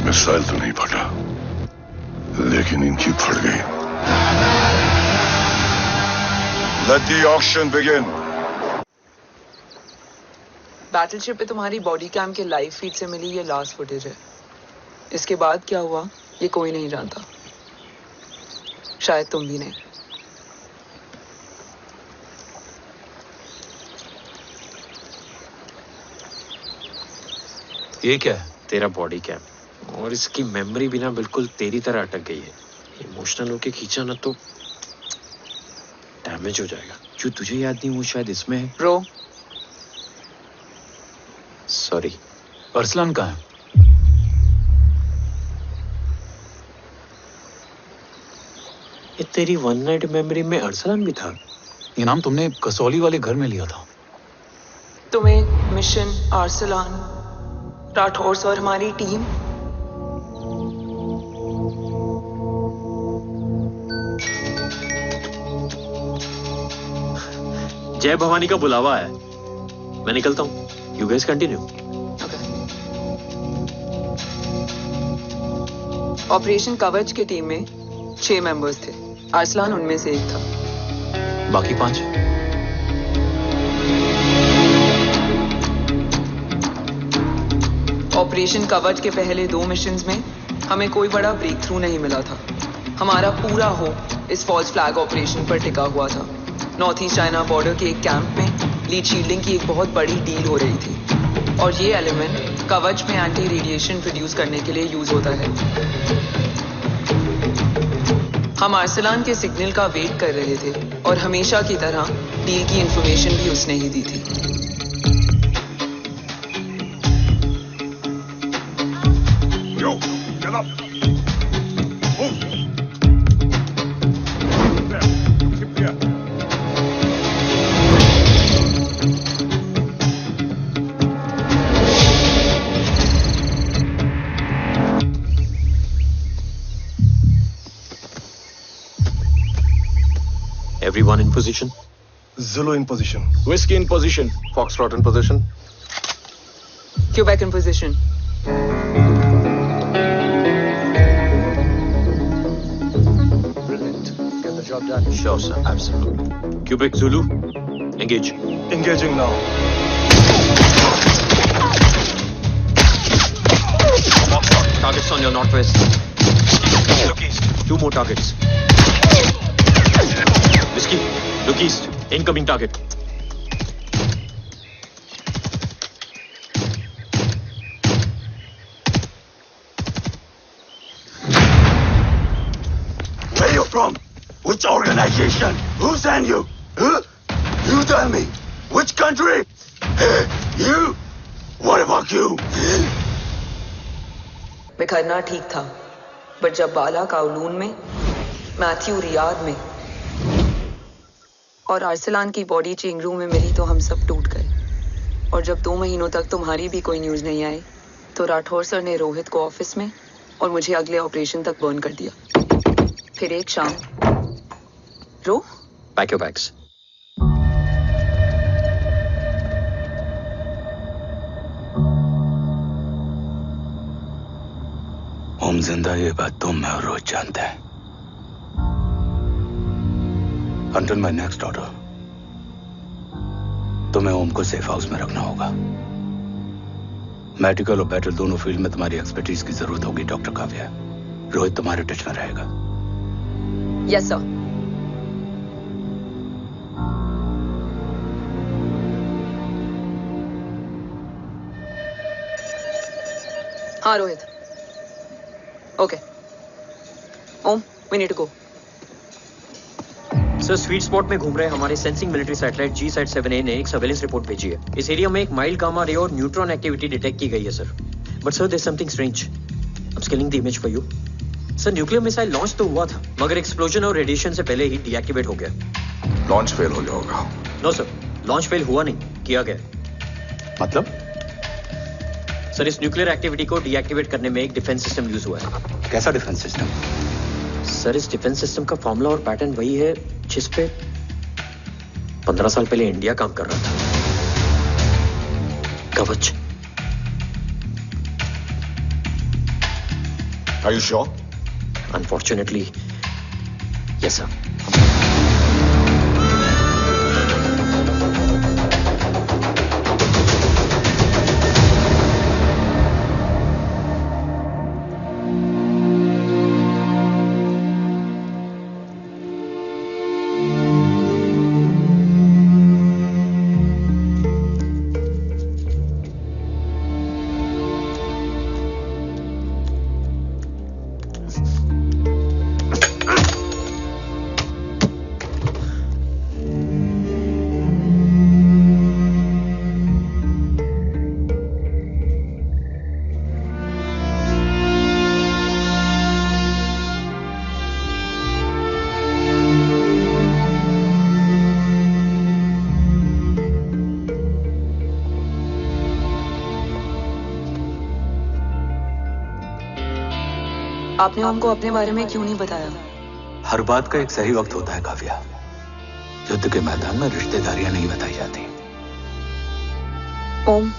Missile तो नहीं फटा, लेकिन इनकी फट गई। Let the auction begin. Battleship पे तुम्हारी बॉडी कैम के लाइव फीड से मिली ये लास्ट फुटेज है। इसके बाद क्या हुआ ये कोई नहीं जानता, शायद तुम भी नहीं। ये क्या है? तेरा बॉडी कैम, और इसकी मेमोरी भी ना बिल्कुल तेरी तरह अटक गई है। इमोशनल होके खींचा ना तो डैमेज हो जाएगा। जो तुझे याद नहीं वो शायद इसमें है। Bro sorry. अरसलान कहाँ है? ये तेरी वन नाइट मेमोरी में अरसलान भी था? ये नाम तुमने कसौली वाले घर में लिया था। तुम्हें मिशन आर्सलान, राठौर और हमारी टीम जय भवानी का बुलावा है। मैं निकलता हूं। You guys continue. ऑपरेशन कवच की टीम में 6 मेंबर्स थे। अरसलान उनमें से एक था। बाकी 5? ऑपरेशन कवच के पहले 2 मिशंस में हमें कोई बड़ा ब्रेक थ्रू नहीं मिला था। हमारा पूरा होप इस फॉल्स फ्लैग ऑपरेशन पर टिका हुआ था। नॉर्थ ईस्ट चाइना बॉर्डर के एक कैंप में लीड शील्डिंग की एक बहुत बड़ी डील हो रही थी। और ये एलिमेंट कवच में एंटी रेडिएशन प्रोड्यूस करने के लिए यूज होता है। हम आर्सलान के सिग्नल का वेट कर रहे थे और हमेशा की तरह डील की इंफॉर्मेशन भी उसने ही दी थी। Yo, get up. Move. There. Keep there. Everyone in position? Zulu in position. Whiskey in position. Foxtrot in position. Quebec in position. Brilliant. Get the job done. Sure, sir. Absolutely. Quebec Zulu, engage. Engaging now. Targets on your northwest. Look east. 2 more targets. Whiskey, look east. Incoming target. Where you from? Which organization? Who sent you? Huh? You tell me. Which country? You? What about you? बिखरना ठीक था, बट जब बाला काउलून में, मैथ्यू रियाद में और आर्सलान की बॉडी चेंज रूम में मिली तो हम सब टूट गए। और जब 2 महीनों तक तुम्हारी भी कोई न्यूज़ नहीं आई तो राठौर सर ने रोहित को ऑफिस में और मुझे अगले ऑपरेशन तक बर्न कर दिया। फिर एक शाम रो पैक योर बैग्स। ओम जिंदा, ये बात तुम मैं और रोज जानते हैं। Until my next order, तुम्हें ओम को सेफ हाउस में रखना होगा। मेडिकल और बैटल दोनों फील्ड में तुम्हारी एक्सपर्टीज की जरूरत होगी डॉक्टर काव्या। रोहित तुम्हारे टच में रहेगा। Yes sir. हाँ Rohit. Okay Om, we need to go. Sir, sweet spot में घूम रहे हमारे सेंसिंग मिलिट्री सैटेलाइट G-7A ने एक सर्वेलेंस रिपोर्ट भेजी है। इस एरिया में एक माइल्ड गामा रे और न्यूट्रॉन एक्टिविटी डिटेक्ट की गई है sir. But sir, there is something strange. I am scanning the image for you. Sir, nuclear missile launch तो हुआ था, मगर एक्सप्लोजन और रेडिएशन से पहले ही डीएक्टिवेट हो गया। लॉन्च फेल हो गया होगा। नो सर, लॉन्च फेल हुआ नहीं, किया गया। मतलब? सर, इस न्यूक्लियर एक्टिविटी को डीएक्टिवेट करने में एक डिफेंस सिस्टम यूज हुआ है। कैसा डिफेंस सिस्टम? सर, इस डिफेंस सिस्टम का फॉर्मूला और पैटर्न वही है जिस पे 15 साल पहले इंडिया काम कर रहा था। कवच। Are you sure? Unfortunately, yes sir. आपने उनको अपने बारे में क्यों नहीं बताया? हर बात का एक सही वक्त होता है काव्या। युद्ध के मैदान में रिश्तेदारियां नहीं बताई जाती। ओम,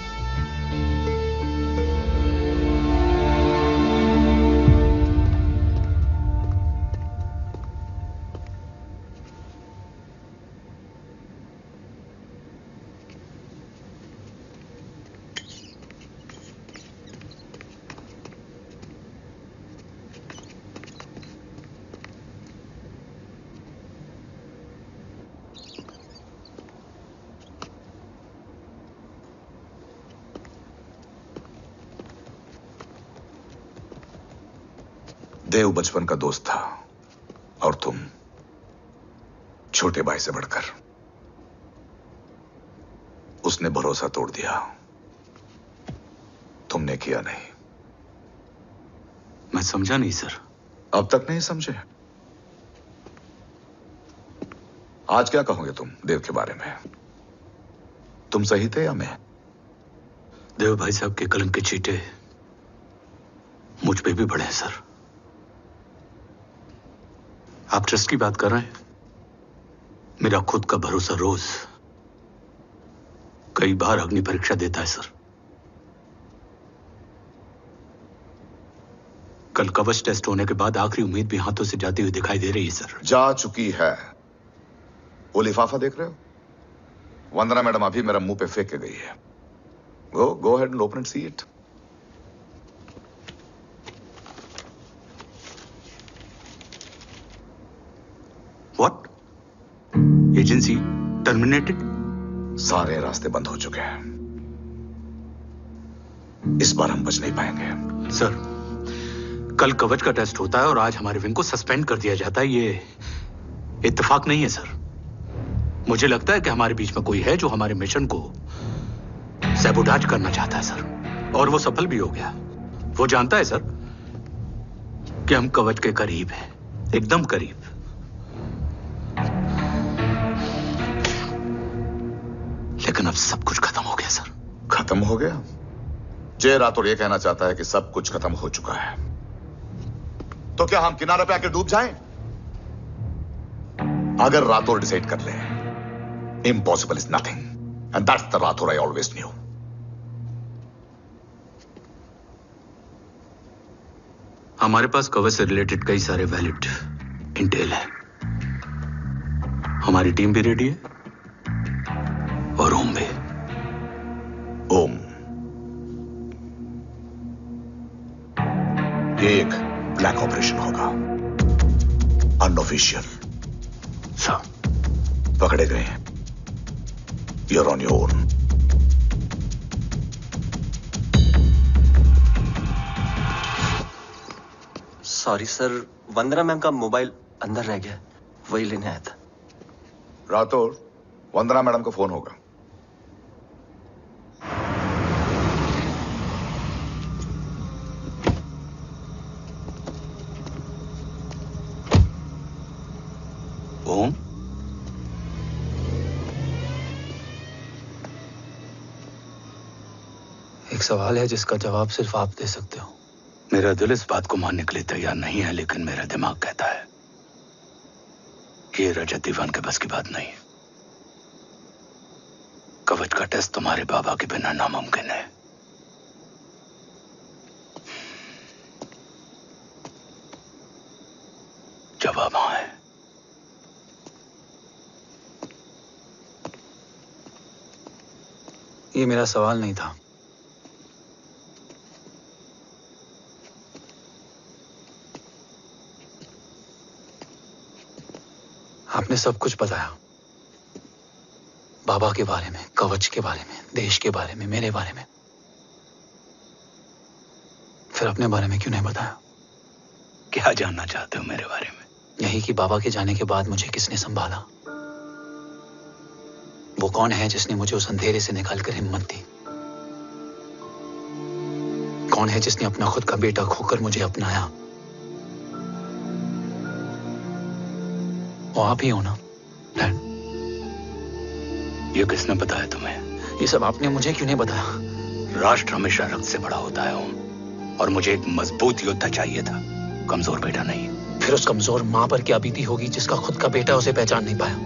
देव बचपन का दोस्त था और तुम छोटे भाई से बढ़कर। उसने भरोसा तोड़ दिया, तुमने किया नहीं। मैं समझा नहीं सर। अब तक नहीं समझे? आज क्या कहोगे तुम देव के बारे में? तुम सही थे या मैं? देव भाई साहब के कलम के चीटे मुझ पे भी पड़े हैं सर। आप ट्रस्ट की बात कर रहे हैं? मेरा खुद का भरोसा रोज कई बार अग्नि परीक्षा देता है सर। कल कवच टेस्ट होने के बाद आखिरी उम्मीद भी हाथों से जाती हुई दिखाई दे रही है सर। जा चुकी है। वो लिफाफा देख रहे हो? वंदना मैडम अभी मेरा मुंह पे फेंक के गई है। Go ahead and open and see it. What? Agency terminated? सारे रास्ते बंद हो चुके हैं। इस बार हम बच नहीं पाएंगे। सर, कल कवच का टेस्ट होता है और आज हमारे विंग को सस्पेंड कर दिया जाता है। ये इत्तेफाक नहीं है सर। मुझे लगता है कि हमारे बीच में कोई है जो हमारे मिशन को सैबोटाज करना चाहता है सर, और वो सफल भी हो गया। वो जानता है सर कि हम कवच के करीब हैं, एकदम करीब। लेकिन अब सब कुछ खत्म हो गया सर। खत्म हो गया? जय राठौर ये कहना चाहता है कि सब कुछ खत्म हो चुका है। तो क्या हम किनारे पे आके डूब जाएं? अगर राठौर डिसाइड कर ले, impossible is nothing, and that's the Rathore I always new. हमारे पास कवच से रिलेटेड कई सारे वैलिड इंटेल है। हमारी टीम भी रेडी है और ओम भी। ओम, ये एक ब्लैक ऑपरेशन होगा, अनऑफिशियल। सर, पकड़े गए, you're on your own. Sorry sir, Vandana ma'am का मोबाइल अंदर रह गया, वही लेने आया था। राठौर, वंदना मैडम को फोन होगा। ओम, एक सवाल है जिसका जवाब सिर्फ आप दे सकते हो। मेरा दिल इस बात को मानने के लिए तैयार नहीं है, लेकिन मेरा दिमाग कहता है कि ये रजत दीवान के बस की बात नहीं। कवच का टेस्ट तुम्हारे बाबा के बिना नामुमकिन है। जवाब हाँ है। ये मेरा सवाल नहीं था। आपने सब कुछ बताया, बाबा के बारे में, कवच के बारे में, देश के बारे में, मेरे बारे में। फिर अपने बारे में क्यों नहीं बताया? क्या जानना चाहते हो मेरे बारे में? यही कि बाबा के जाने के बाद मुझे किसने संभाला? वो कौन है जिसने मुझे उस अंधेरे से निकालकर हिम्मत दी? कौन है जिसने अपना खुद का बेटा खोकर मुझे अपनाया? वो आप ही हो ना डैड? ये किसने बताया तुम्हें? ये सब आपने मुझे क्यों नहीं बताया? राष्ट्र हमेशा रक्त से बड़ा होता है ओम, और मुझे एक मजबूत योद्धा चाहिए था, कमजोर बेटा नहीं। फिर उस कमजोर मां पर क्या बीती होगी जिसका खुद का बेटा उसे पहचान नहीं पाया?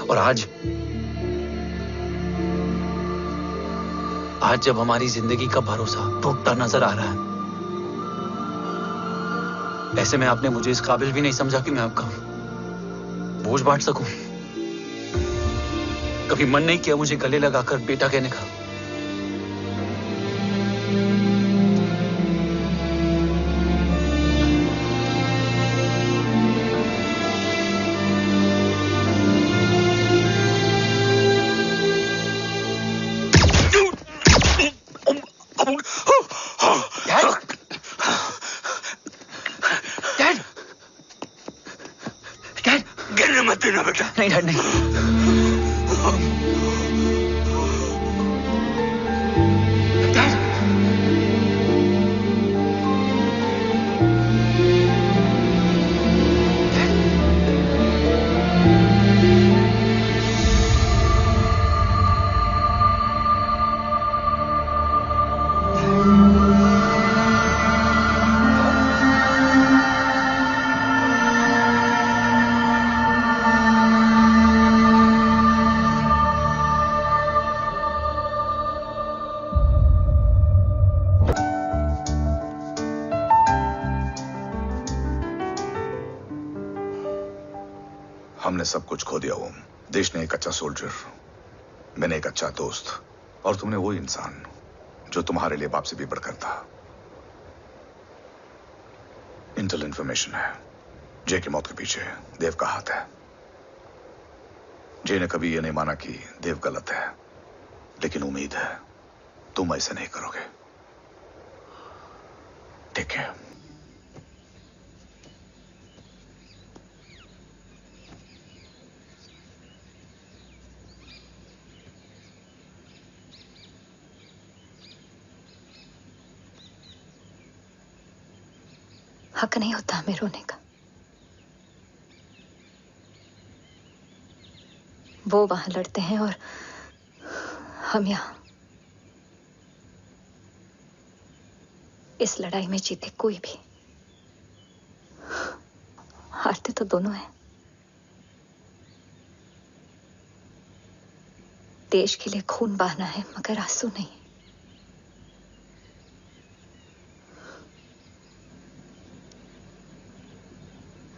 और आज जब हमारी जिंदगी का भरोसा टूटता नजर आ रहा है, ऐसे में आपने मुझे इस काबिल भी नहीं समझा कि मैं आपका बोझ बांट सकूं। कभी मन नहीं किया मुझे गले लगाकर बेटा कहने का? जा। नहीं डैड नहीं। हमने सब कुछ खो दिया ओम। देश ने एक अच्छा सोल्जर, मैंने एक अच्छा दोस्त, और तुमने वो इंसान जो तुम्हारे लिए बाप से भी बढ़कर था। इंटेल इंफॉर्मेशन है, जय की मौत के पीछे देव का हाथ है। जय ने कभी यह नहीं माना कि देव गलत है, लेकिन उम्मीद है तुम ऐसे नहीं करोगे। ठीक है। हक नहीं होता हमें रोने का। वो वहां लड़ते हैं और हम यहां। इस लड़ाई में जीते कोई भी, हारते तो दोनों हैं। देश के लिए खून बहाना है, मगर आंसू नहीं।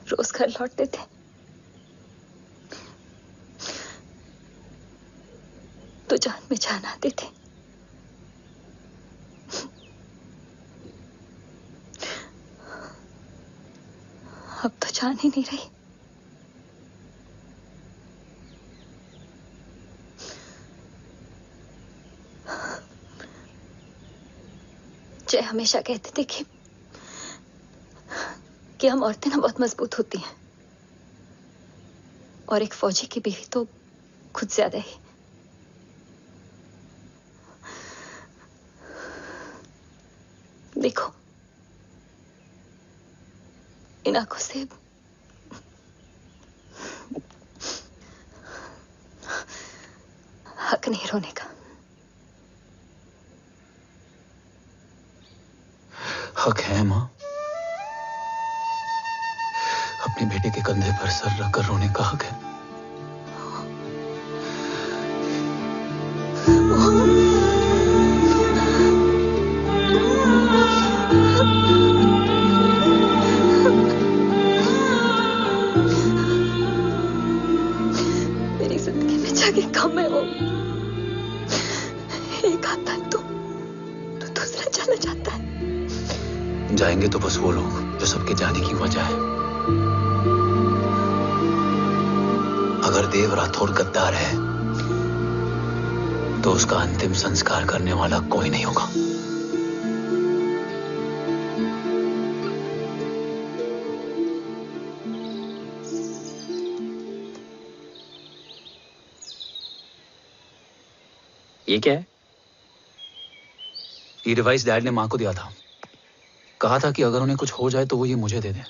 रोज घर लौटते थे, तो जान में जान आती थी। अब तो जान ही नहीं रही। जय हमेशा कहते थे कि हम औरतें ना बहुत मजबूत होती हैं, और एक फौजी की बीवी तो खुद ज्यादा ही। देखो, इन आंखों से हक नहीं रोने का। हक है मां, अपने बेटे के कंधे पर सर रखकर रोने का हक है। मेरी जिंदगी में जगह कम है वो। एक आता है तो दूसरा चला जाता है। जाएंगे तो बस वो लोग जो सबके जाने की वजह है। अगर देव राठौर गद्दार है तो उसका अंतिम संस्कार करने वाला कोई नहीं होगा। ये क्या है? ये डिवाइस डैड ने मां को दिया था। कहा था कि अगर उन्हें कुछ हो जाए तो वो ये मुझे दे दें।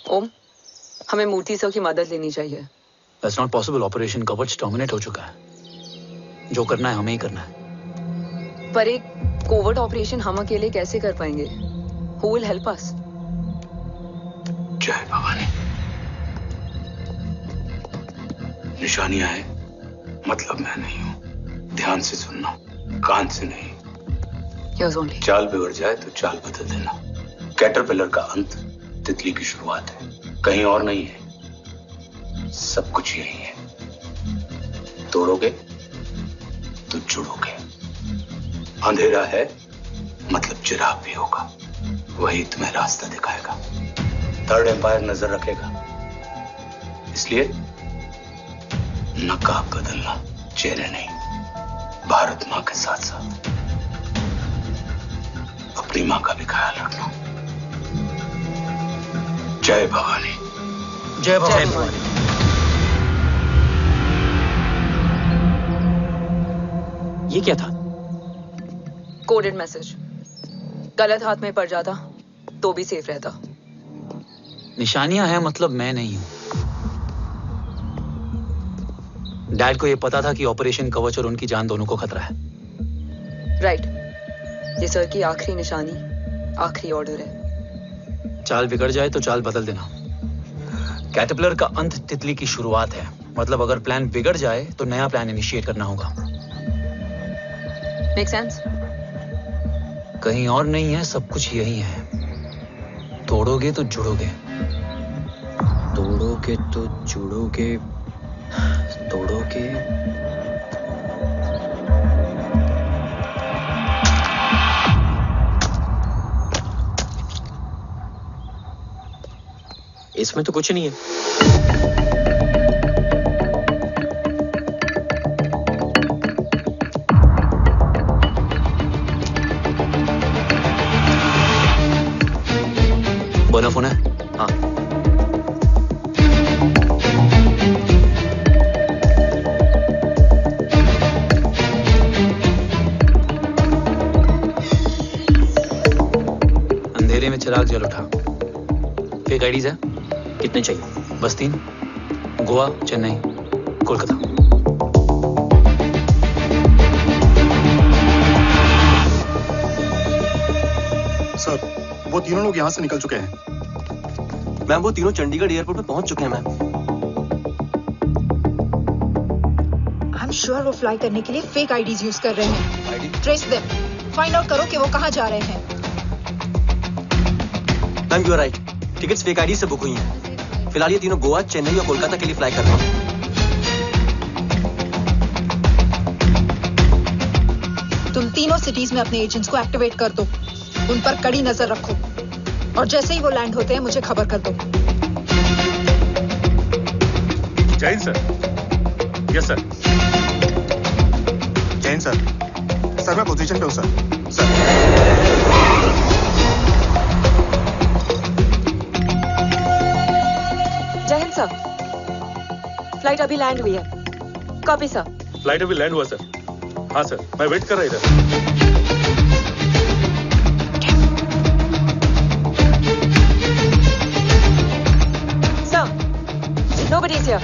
ओम, हमें मूर्ति सर की मदद लेनी चाहिए। That's not possible. ऑपरेशन कवच टर्मिनेट हो चुका है। जो करना है हमें ही करना है। पर एक कोवर्ट ऑपरेशन हम अकेले कैसे कर पाएंगे? Who will help us? जय भवानी। निशानियां है, मतलब मैं नहीं हूं। ध्यान से सुनना, कान से नहीं। Yes, only. चाल बिगड़ जाए तो चाल बदल देना। कैटरपिलर का अंत तितली की शुरुआत है, कहीं और नहीं है। सब कुछ यही है। तोड़ोगे तो जुड़ोगे। अंधेरा है मतलब चिराग भी होगा, वही तुम्हें रास्ता दिखाएगा। थर्ड एम्पायर नजर रखेगा, इसलिए नकाब बदलना, चेहरे नहीं। भारत मां के साथ साथ अपनी मां का भी ख्याल रखना। जय भवानी। जय भवानी। ये क्या था? Coded message. गलत हाथ में पड़ जाता तो भी सेफ रहता। निशानियां हैं, मतलब मैं नहीं हूं। डैड को यह पता था कि ऑपरेशन कवच और उनकी जान दोनों को खतरा है। राइट। ये सर की आखिरी निशानी, आखिरी ऑर्डर है। चाल बिगड़ जाए तो चाल बदल देना। कैटरपिलर का अंत तितली की शुरुआत है। मतलब अगर प्लान बिगड़ जाए तो नया प्लान इनिशिएट करना होगा। Make sense? कहीं और नहीं है, सब कुछ यही है। तोड़ोगे तो जुड़ोगे, तोड़ोगे तो जुड़ोगे, तोड़ोगे। इसमें तो कुछ नहीं है। बना फोन है? हाँ। अंधेरे में चिराग जल उठा। फेक आईडीज है? कितने चाहिए? बस 3। गोवा, चेन्नई, कोलकाता। सर, वो तीनों लोग यहाँ से निकल चुके हैं। मैम वो तीनों चंडीगढ़ एयरपोर्ट पे पहुंच चुके हैं मैम। आई एम श्योर वो फ्लाई करने के लिए फेक आईडीज यूज कर रहे हैं। ट्रेस देम, फाइंड आउट करो कि वो कहाँ जा रहे हैं। Ma'am you are right, tickets fake ID से बुक हुई हैं। फिलहाल ये तीनों गोवा, चेन्नई और कोलकाता के लिए फ्लाई कर रहे हैं। तुम तीनों सिटीज में अपने एजेंट्स को एक्टिवेट कर दो। उन पर कड़ी नजर रखो और जैसे ही वो लैंड होते हैं मुझे खबर कर दो। Jain sir. Yes sir. Jain sir. Sir मैं पोजीशन पे हूँ सर। सर। जय हिंद सर। फ्लाइट अभी लैंड हुई है। Copy sir. फ्लाइट अभी लैंड हुआ सर। हाँ सर, मैं वेट कर रहा इधर। Nobody is here.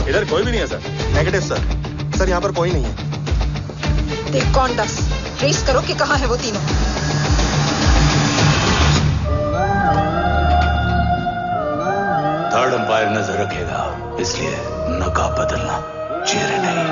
इधर कोई भी नहीं है सर। Negative sir. सर यहाँ पर कोई नहीं है। देख कौन दस। ट्रेस करो कि कहाँ है वो तीनों। थर्ड अंपायर नजर रखेगा, इसलिए नकाब बदलना, चेहरे नहीं।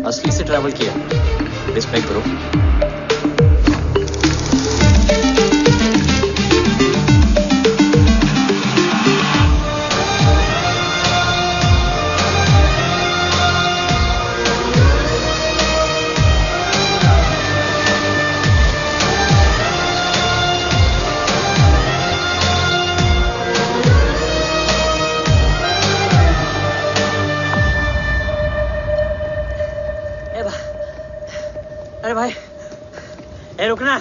असली से ट्रैवल किया। रिस्पेक्ट करो। अरे भाई, ए रुकना।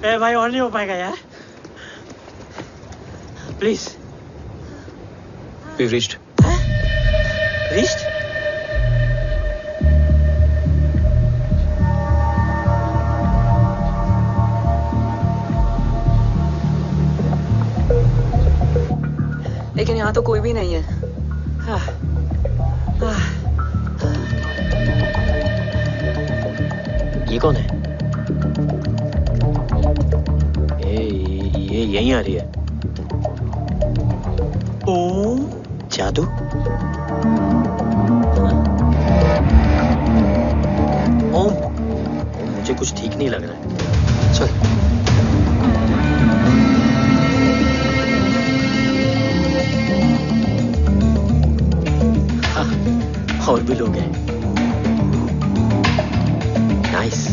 ए भाई और नहीं हो पाएगा यार, प्लीज। We've reached. Reached? लेकिन यहाँ तो कोई भी नहीं है। ये कौन है? ये यहीं आ रही है। ओम जादू। मुझे कुछ ठीक नहीं लग रहा है। चल। हाँ, और भी लोग हैं। नाइस।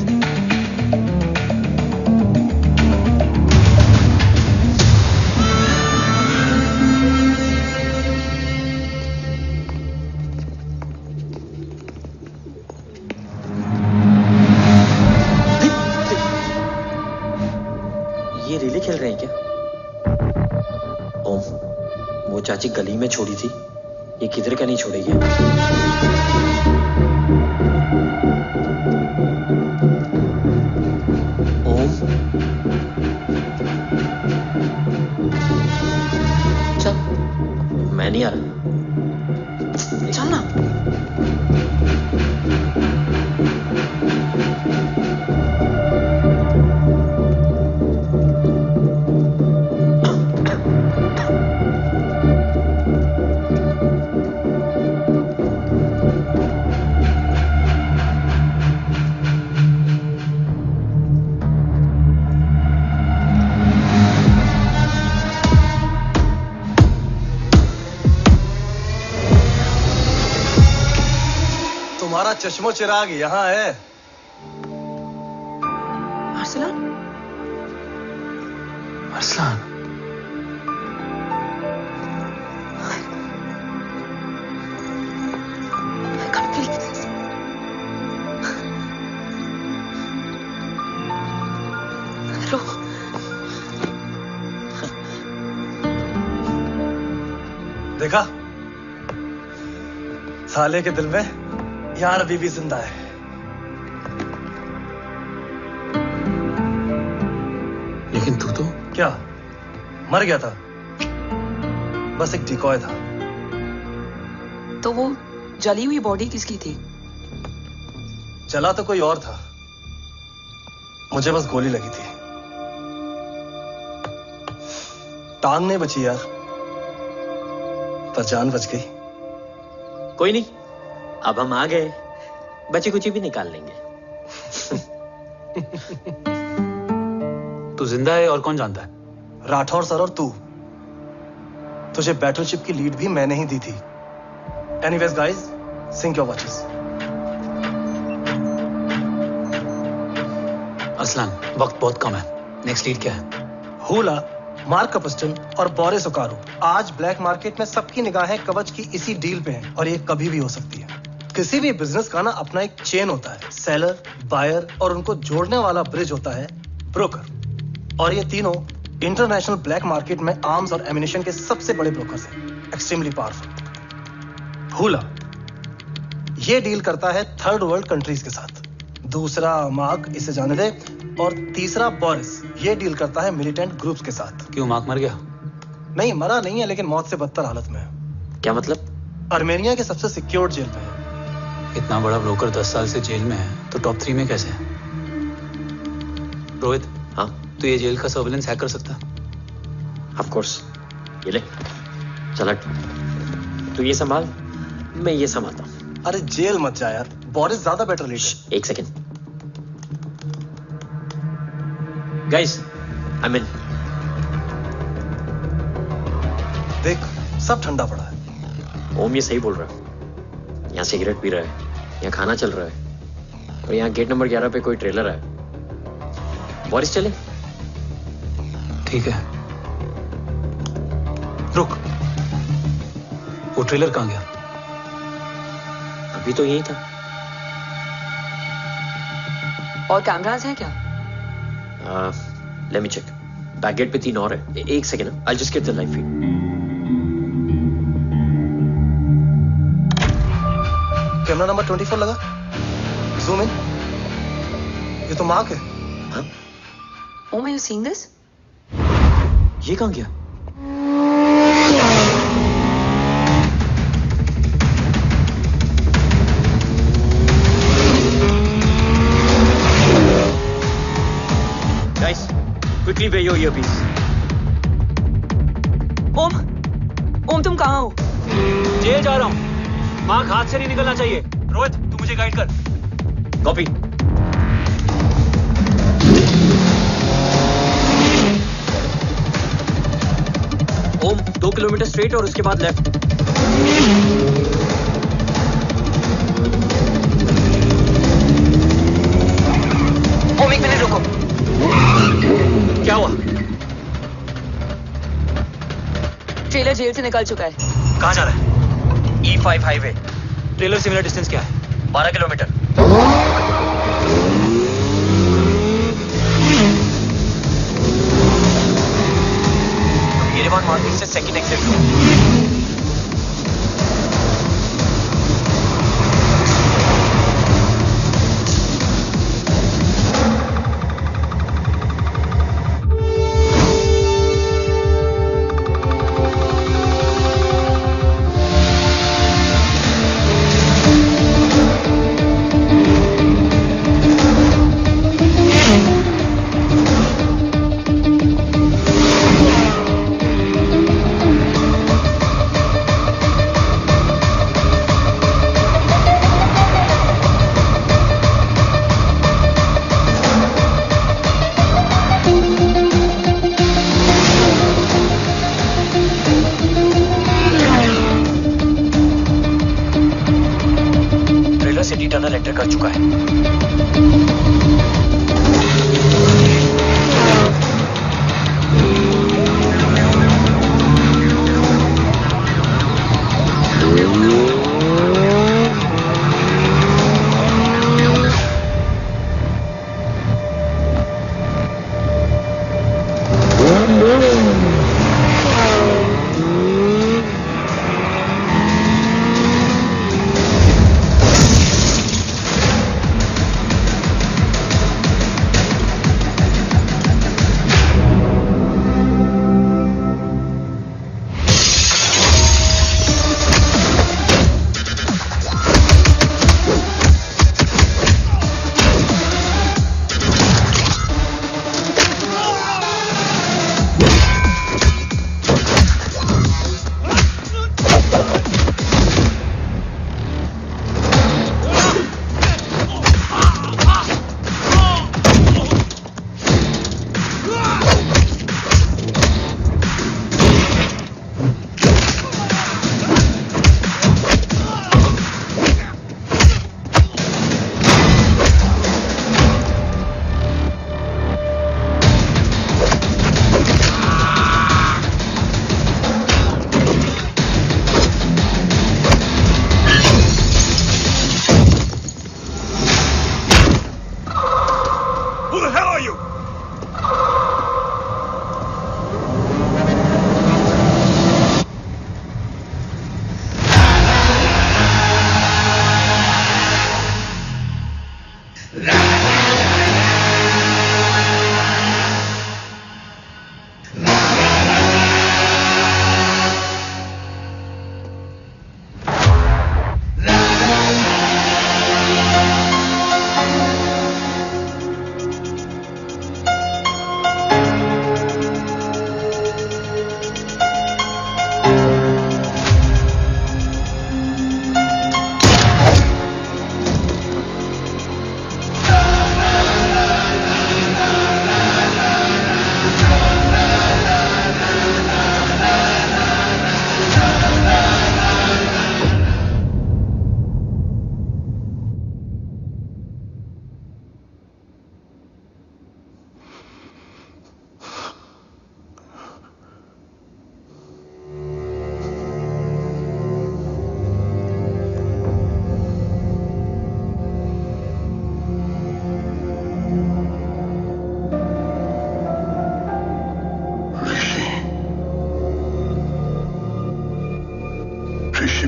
ये रिले खेल रहे हैं क्या? ओम, वो चाची गली में छोड़ी थी, ये किधर का नहीं छोड़ेगी। ओम, चल, मैं नहीं आ रहा। चल ना। तुम्हारा चश्मो चिराग यहाँ है। अरसलान? अरसलान? देखा, साले के दिल में यार अभी भी जिंदा है। लेकिन तू तो क्या मर गया था? बस एक डिकॉय था। तो वो जली हुई बॉडी किसकी थी? जला तो कोई और था, मुझे बस गोली लगी थी। टांग नहीं बची यार, पर जान बच गई। कोई नहीं, अब हम आ गए, बची कुची भी निकाल लेंगे। तू जिंदा है और कौन जानता है? राठौर सर और तू। तुझे बैटलशिप की लीड भी मैंने ही दी थी। Anyways guys, sync your watches. Arsalan, वक्त बहुत कम है। नेक्स्ट लीड क्या है? हुला, मार्क कपस्टन और बोरिस ओकारो। आज ब्लैक मार्केट में सबकी निगाहें कवच की इसी डील पे हैं और ये कभी भी हो सकती है। किसी भी बिजनेस का ना अपना एक चेन होता है, सेलर, बायर और उनको जोड़ने वाला ब्रिज होता है ब्रोकर। और ये तीनों इंटरनेशनल ब्लैक मार्केट में आर्म्स और एमिनेशन के सबसे बड़े ब्रोकर्स हैं, एक्सट्रीमली पावरफुल। हुला ये डील करता है थर्ड वर्ल्ड कंट्रीज के साथ। दूसरा मार्क, इसे जाने दे। और तीसरा बोरिस, ये डील करता है मिलिटेंट ग्रुप्स के साथ। क्यों, मार्क मर गया? नहीं, मरा नहीं है, लेकिन मौत से बदतर हालत में है। क्या मतलब? आर्मेनिया के सबसे सिक्योर्ड जेल में है। इतना बड़ा ब्रोकर 10 साल से जेल में है, तो टॉप 3 में कैसे है? रोहित, हाँ, तू ये जेल का सर्विलेंस हैक कर सकता? Of course. ये ले, चल तू ये संभाल, मैं ये संभालता हूँ। अरे जेल मत जा यार, बोरिस ज्यादा बेटर लीडर। एक सेकेंड गाइस, आई मीन देख, सब ठंडा पड़ा है। ओम ये सही बोल रहा है। यहाँ सिगरेट पी रहा है, यहाँ खाना चल रहा है, और यहाँ गेट नंबर 11 पे कोई ट्रेलर है। बोरिस चले? ठीक है, रुक, वो ट्रेलर कहाँ गया? अभी तो यही था। और कैमरास हैं क्या? Let me check. Back gate पे 3 और है। एक second, I just get the live feed. Camera number 24 लगा, जूम इन। ये तो मार्क है। हाँ? Om, are you seeing this? ये कहाँ गया? Guys, quickly wear your earpiece. ओम तुम कहाँ हो? जेल जा रहा हूँ। मार्क हाथ से नहीं निकलना चाहिए। रोहित, तू मुझे गाइड कर। कॉपी। ओम 2 किलोमीटर स्ट्रेट और उसके बाद लेफ्ट। ओम 1 मिनट रुको। क्या हुआ? ट्रेलर जेल से निकल चुका है। कहाँ जा रहा है? E5 highway. ट्रेलर से मेरा डिस्टेंस क्या है? 12 किलोमीटर। येरेवान मार्केट से सेकंड एग्जिट लो। सिटी टनल एंटर कर चुका है।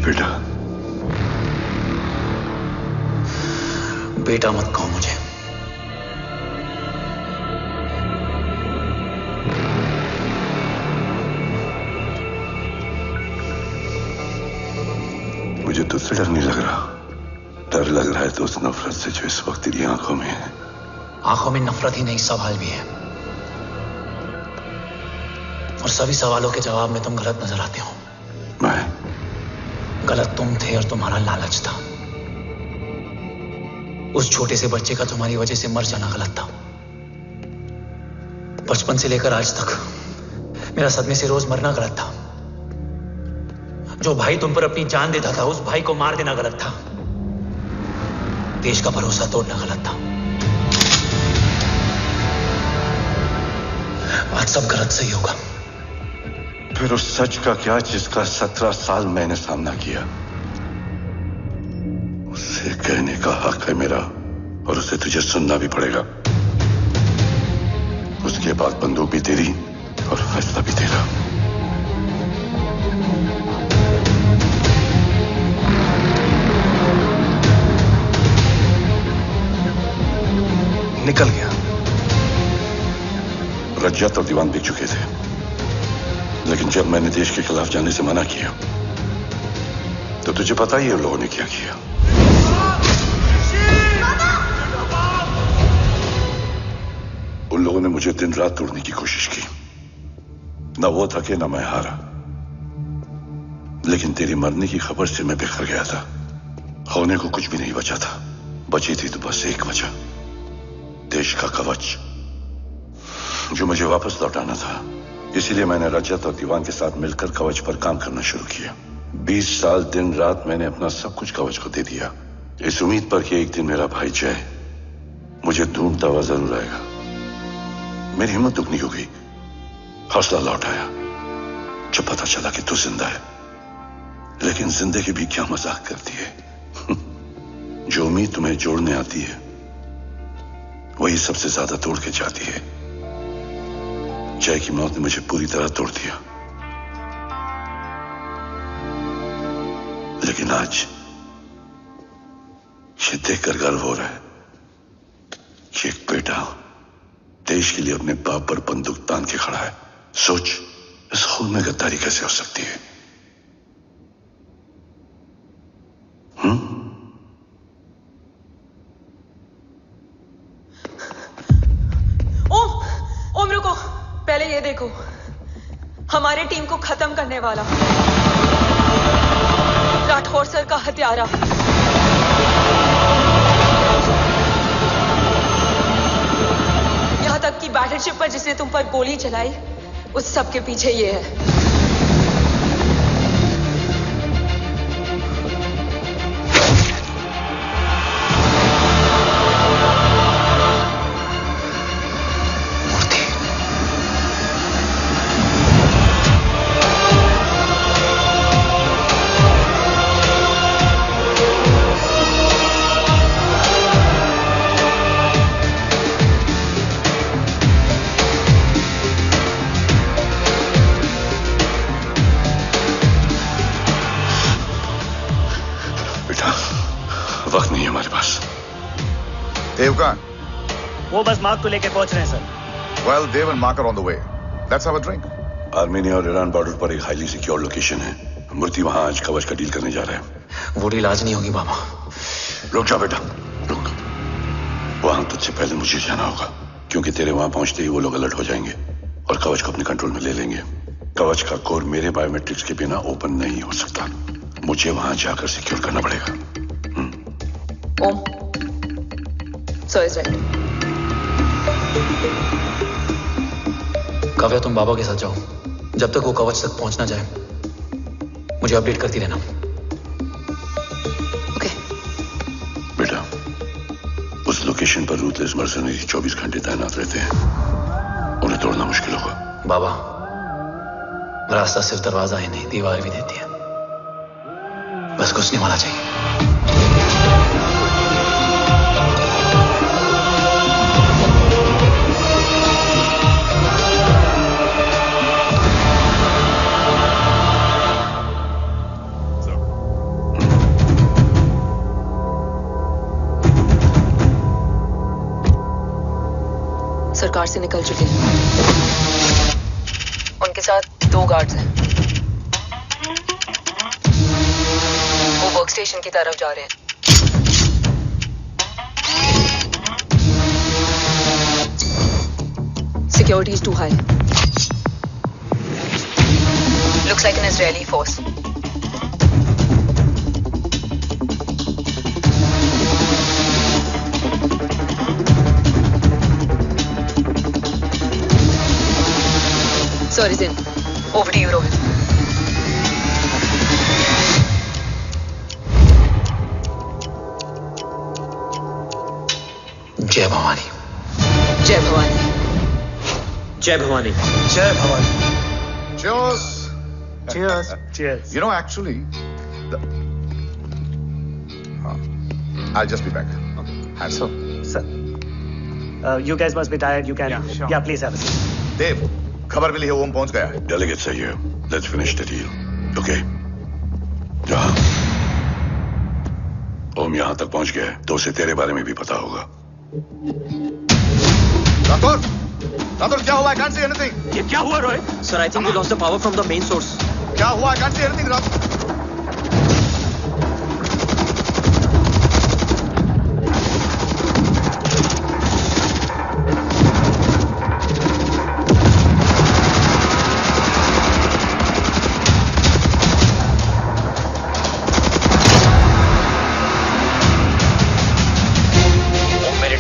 बेटा बेटा मत कहो मुझे। मुझे तुझसे डर नहीं लग रहा, डर लग रहा है तो उस नफरत से जो इस वक्त तेरी आंखों में है। आंखों में नफरत ही नहीं, सवाल भी है, और सभी सवालों के जवाब में तुम गलत नजर आते हो। मैं गलत तुम थे और तुम्हारा लालच था। उस छोटे से बच्चे का तुम्हारी वजह से मर जाना गलत था। बचपन से लेकर आज तक मेरा सदमे से रोज मरना गलत था। जो भाई तुम पर अपनी जान देता था, उस भाई को मार देना गलत था। देश का भरोसा तोड़ना गलत था। आज सब गलत सही होगा। फिर उस सच का क्या जिसका 17 साल मैंने सामना किया? उसे कहने का हक है मेरा, और उसे तुझे सुनना भी पड़ेगा। उसके बाद बंदूक भी तेरी और फैसला भी तेरा। निकल गया। रज्जत और दीवान बिक चुके थे, लेकिन जब मैंने देश के खिलाफ जाने से मना किया तो तुझे पता ही है उन लोगों ने क्या किया। उन लोगों ने मुझे दिन रात तोड़ने की कोशिश की। ना वो थके ना मैं हारा, लेकिन तेरी मरने की खबर से मैं बिखर गया था। होने को कुछ भी नहीं बचा था। बची थी तो बस एक वजह, देश का कवच, जो मुझे वापस लौटाना था। इसीलिए मैंने रजत और दीवान के साथ मिलकर कवच पर काम करना शुरू किया। 20 साल दिन रात मैंने अपना सब कुछ कवच को दे दिया, इस उम्मीद पर कि एक दिन मेरा भाई जय मुझे ढूंढता हुआ जरूर आएगा। मेरी हिम्मत दुगनी हो गई, हौसला लौट आया जब पता चला कि तू जिंदा है। लेकिन जिंदगी भी क्या मजाक करती है। जो उम्मीद तुम्हें जोड़ने आती है वही सबसे ज्यादा तोड़ के जाती है। जय की मौत ने मुझे पूरी तरह तोड़ दिया, लेकिन आज ये देखकर गर्व हो रहा है कि एक बेटा देश के लिए अपने बाप पर बंदूक तान के खड़ा है। सोच, इस खून में गद्दारी कैसे हो सकती है? ओम रुको, पहले ये देखो, हमारे टीम को खत्म करने वाला राठौर सर का हत्यारा। यहां तक कि बैटलशिप पर जिसने तुम पर गोली चलाई, उस सब के पीछे ये है। वक्त नहीं है हमारे पास। देवकान, वो बस मार्क को लेके पहुंच रहे हैं sir. Well, Dev and Mark are on the way. Let's have a drink. Armenia और ईरान बॉर्डर पर एक हाईली सिक्योर लोकेशन है। मूर्ति वहां आज कवच का डील करने जा रहे हैं। वो डील आज नहीं होगी बाबा। रुक जा बेटा, रुक। वहां तुझसे पहले मुझे जाना होगा, क्योंकि तेरे वहां पहुंचते ही वो लोग अलर्ट हो जाएंगे और कवच को अपने कंट्रोल में ले लेंगे। कवच का कोर मेरे बायोमेट्रिक्स के बिना ओपन नहीं हो सकता। मुझे वहां जाकर सिक्योर करना पड़ेगा। ओम, सो इज राइट। काव्या, तुम बाबा के साथ जाओ। जब तक वो कवच तक पहुंच ना जाए मुझे अपडेट करती रहना। ओके। बेटा, उस लोकेशन पर रूथलेस मर्सनरी 24 घंटे तैनात रहते हैं। उन्हें तोड़ना मुश्किल होगा। बाबा, रास्ता सिर्फ दरवाजा ही नहीं, दीवार भी देती है। बस घुसने वाला चाहिए। सरकार से निकल चुके हैं। उनके साथ 2 गार्ड्स हैं। वो वर्क स्टेशन की तरफ जा रहे हैं। Security is too high. Looks like an Israeli force. Sorry, Zin. Over to you, Rohit. जय भवानी। जय भवानी। जय भवानी। जय Bhavani. Cheers. Cheers. Cheers. You know, actually, I'll just be back. Hands up. Sir, you guys must be tired. You can. Yeah, please have a seat. Dave, खबर मिली है ओम पहुंच गया है। Delegates are here. Let's finish the deal. Okay? जहाँ ओम यहाँ तक पहुंच गया है तो उसे तेरे बारे में भी पता होगा। राठौर, क्या हुआ? I can't see anything. ये क्या हुआ Rohit? Sir, I think we lost the power from the main source. क्या हुआ? I can't see anything, Rathod.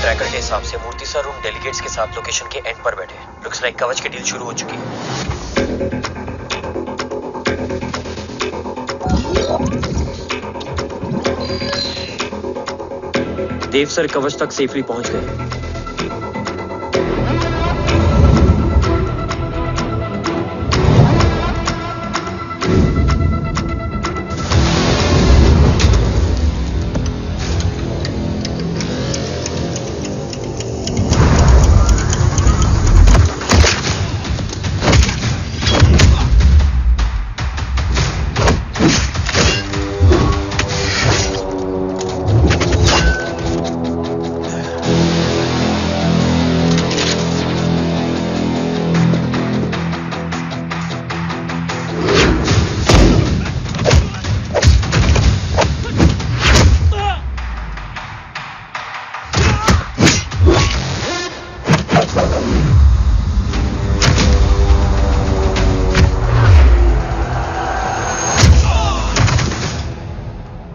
Tracker के हिसाब से मूर्ति सर उन डेलीगेट्स के साथ लोकेशन के एंड पर बैठे। लुक्स लाइक कवच की डील शुरू हो चुकी है। देव सर कवच तक सेफली पहुंच गए।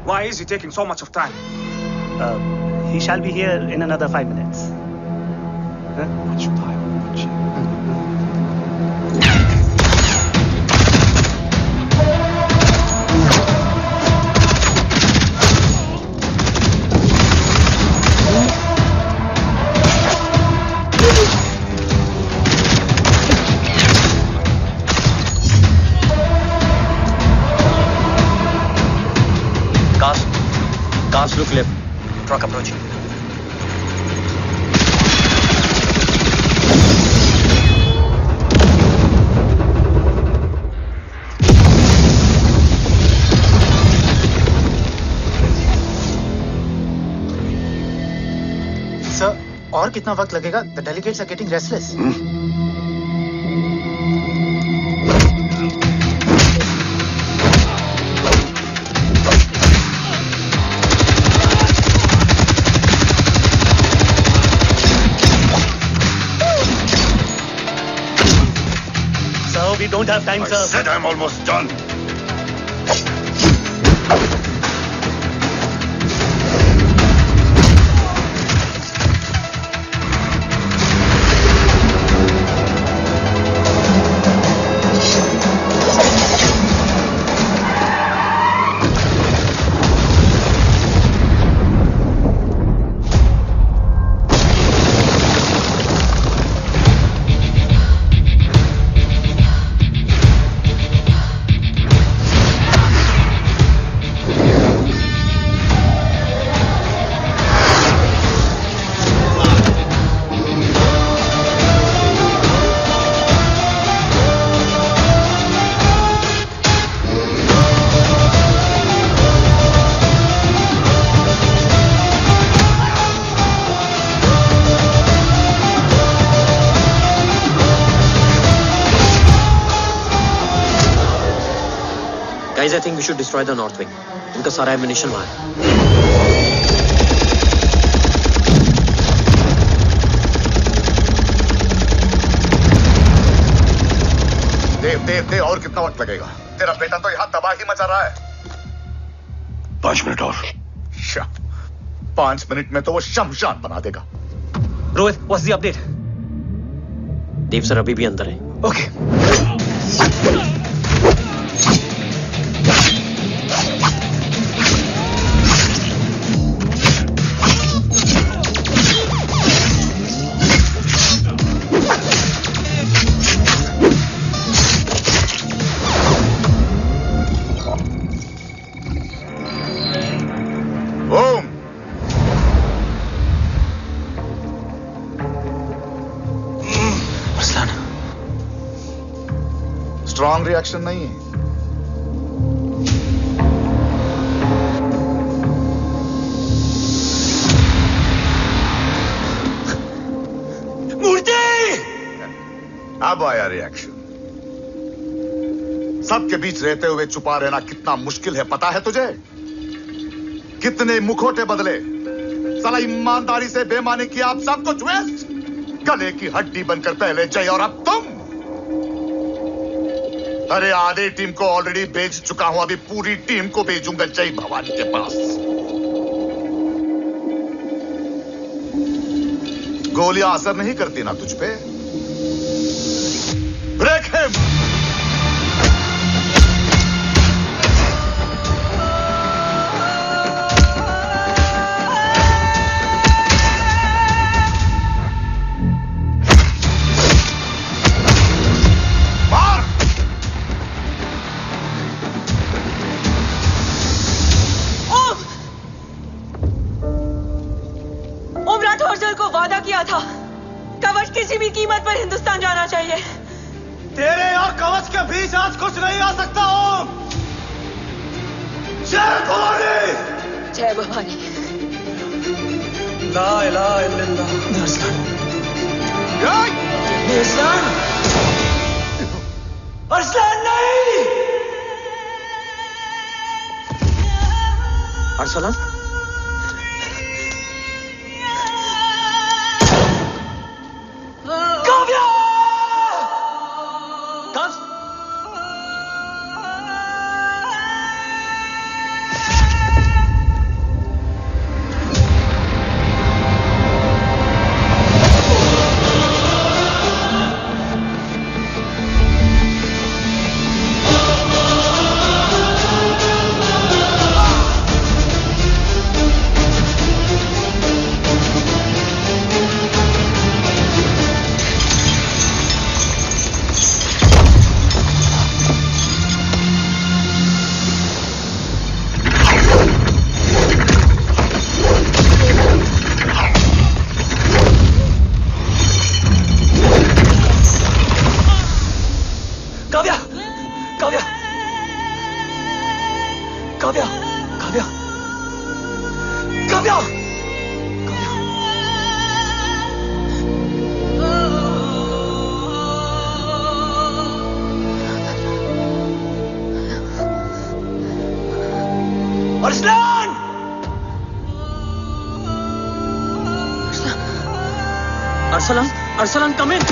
Why is he taking so much of time? He shall be here in another 5 minutes. Cars look left. Truck approaching. Sir, और कितना वक्त लगेगा? The delegates are getting restless. We don't have time, sir. I said I'm almost done. Guys, I think we should destroy the north wing. उनका सारा ammunition वहाँ है। देव और कितना वक्त लगेगा? तेरा बेटा तो यहाँ तबाही मचा रहा है। 5 मिनट और। 5 मिनट में तो वो शमशान बना देगा। Rohit, what's the update? Dev sir अभी भी अंदर है। Okay. स्ट्रॉन्ग रिएक्शन नहीं है। मूर्ति! अब आया रिएक्शन। सबके बीच रहते हुए छुपा रहना कितना मुश्किल है पता है तुझे? कितने मुखौटे बदले, साला ईमानदारी से बेमानी किया, आप सब कुछ वेस्ट। गले की हड्डी बनकर पहले जय और अब तुम। अरे आधे टीम को ऑलरेडी बेच चुका हूं, अभी पूरी टीम को भेजूंगा जय भवानी के पास। गोलियां असर नहीं करती ना तुझ पे? Break him. था कवच किसी भी कीमत पर हिंदुस्तान जाना चाहिए। तेरे और कवच के बीच आज कुछ नहीं आ सकता। ओम, जय भवानी। जय भवानी। ला इलाहा इल्लल्लाह। अरसलान, अरसलान नहीं। Arsalan, Arsalan, come in.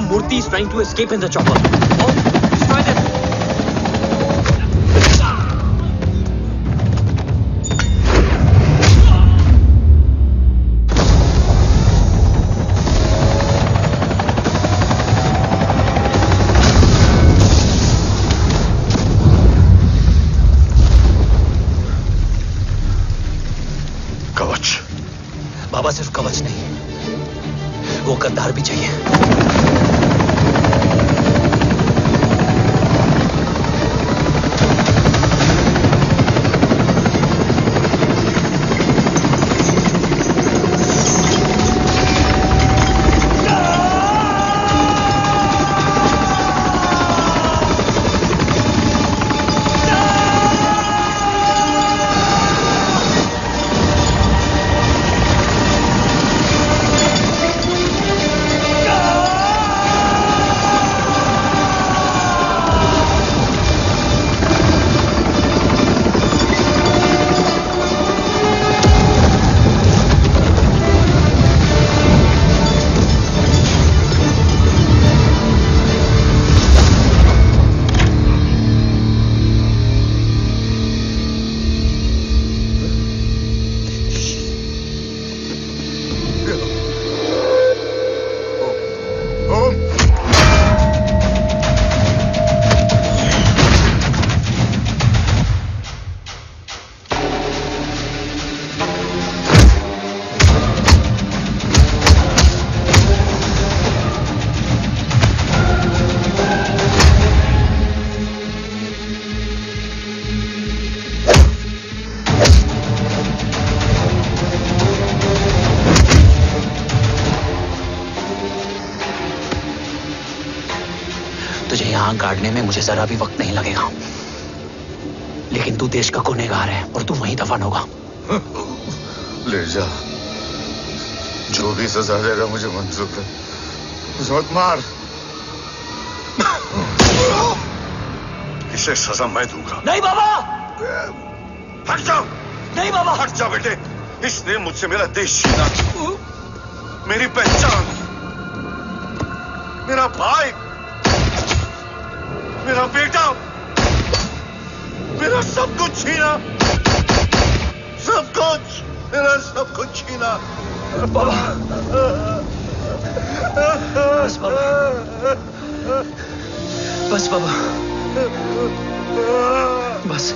Murthy is trying to escape in the chopper. Oh, destroy them! कवच। बाबा सिर्फ कवच नहीं, वो गद्दार भी चाहिए। करने में मुझे जरा भी वक्त नहीं लगेगा। लेकिन तू देश का गुनहगार है और तू वहीं दफन होगा। ले जा, जो भी सजा देगा मुझे मंजूर है। मुझे मत मार। इसे सजा मैं दूंगा। नहीं बाबा, हट जाओ। नहीं बाबा, हट जाओ बेटे। इसने मुझसे मेरा देश छीना, मेरी पहचान, मेरा भाई, मेरा बेटा, मेरा सब कुछ छीना, सब कुछ, मेरा सब कुछ छीना। बाबा, बस बाबा, बस बाबा, बस।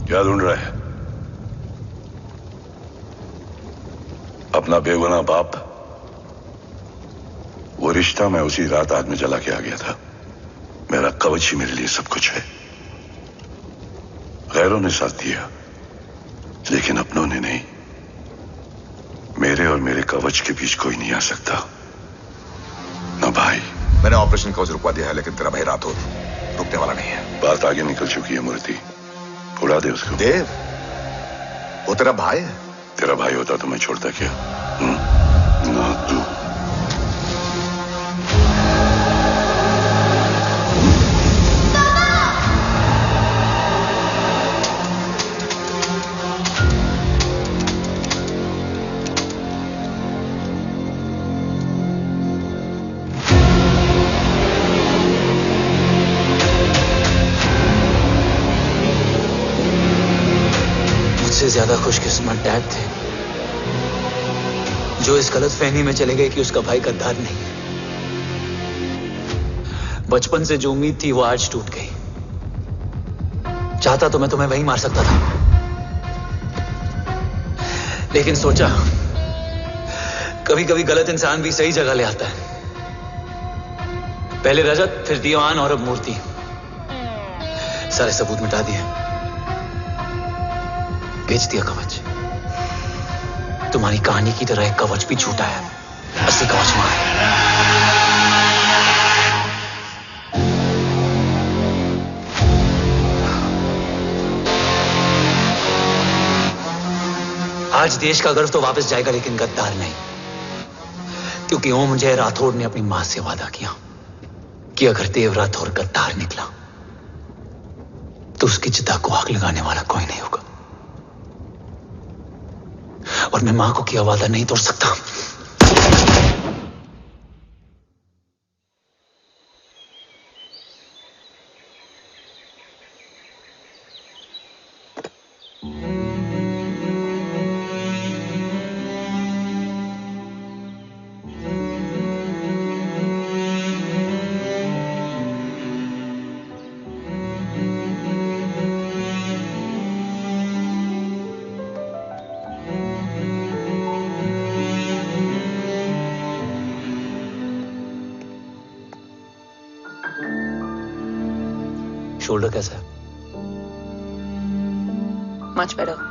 क्या ढूंढ रहा है? अपना बेगुनाह बाप। वो रिश्ता मैं उसी रात आग में जला के आ गया था। मेरा कवच ही मेरे लिए सब कुछ है। गैरों ने साथ दिया, लेकिन अपनों ने नहीं। मेरे और मेरे कवच के बीच कोई नहीं आ सकता। ना भाई। मैंने ऑपरेशन कवच रुकवा दिया है, लेकिन तेरा भाई राठौर रुकने वाला नहीं है। बात आगे निकल चुकी है मूर्ति। उड़ा दे उसको। देव, वो तेरा भाई है। तेरा भाई होता तो मैं छोड़ता क्या? ना तू। मुझसे ज्यादा खुशकिस्मत डैड थे, जो इस गलतफहमी में चले गए कि उसका भाई गद्दार नहीं है। बचपन से जो उम्मीद थी वो आज टूट गई। चाहता तो मैं तुम्हें वहीं मार सकता था, लेकिन सोचा कभी कभी गलत इंसान भी सही जगह ले आता है। पहले रजत, फिर दीवान और अब मूर्ति। सारे सबूत मिटा दिए, बेच दिया कवच। तुम्हारी कहानी की तरह एक कवच भी झूठा है, असली कवच मां है। आज देश का गर्व तो वापस जाएगा, लेकिन गद्दार नहीं। क्योंकि ओम जय राठौड़ ने अपनी मां से वादा किया कि अगर देव राठौड़ गद्दार निकला तो उसकी चिता को आग लगाने वाला कोई नहीं होगा। और मैं मां को किया वादा नहीं तोड़ सकता। शोल्डर कैसा है? Much better.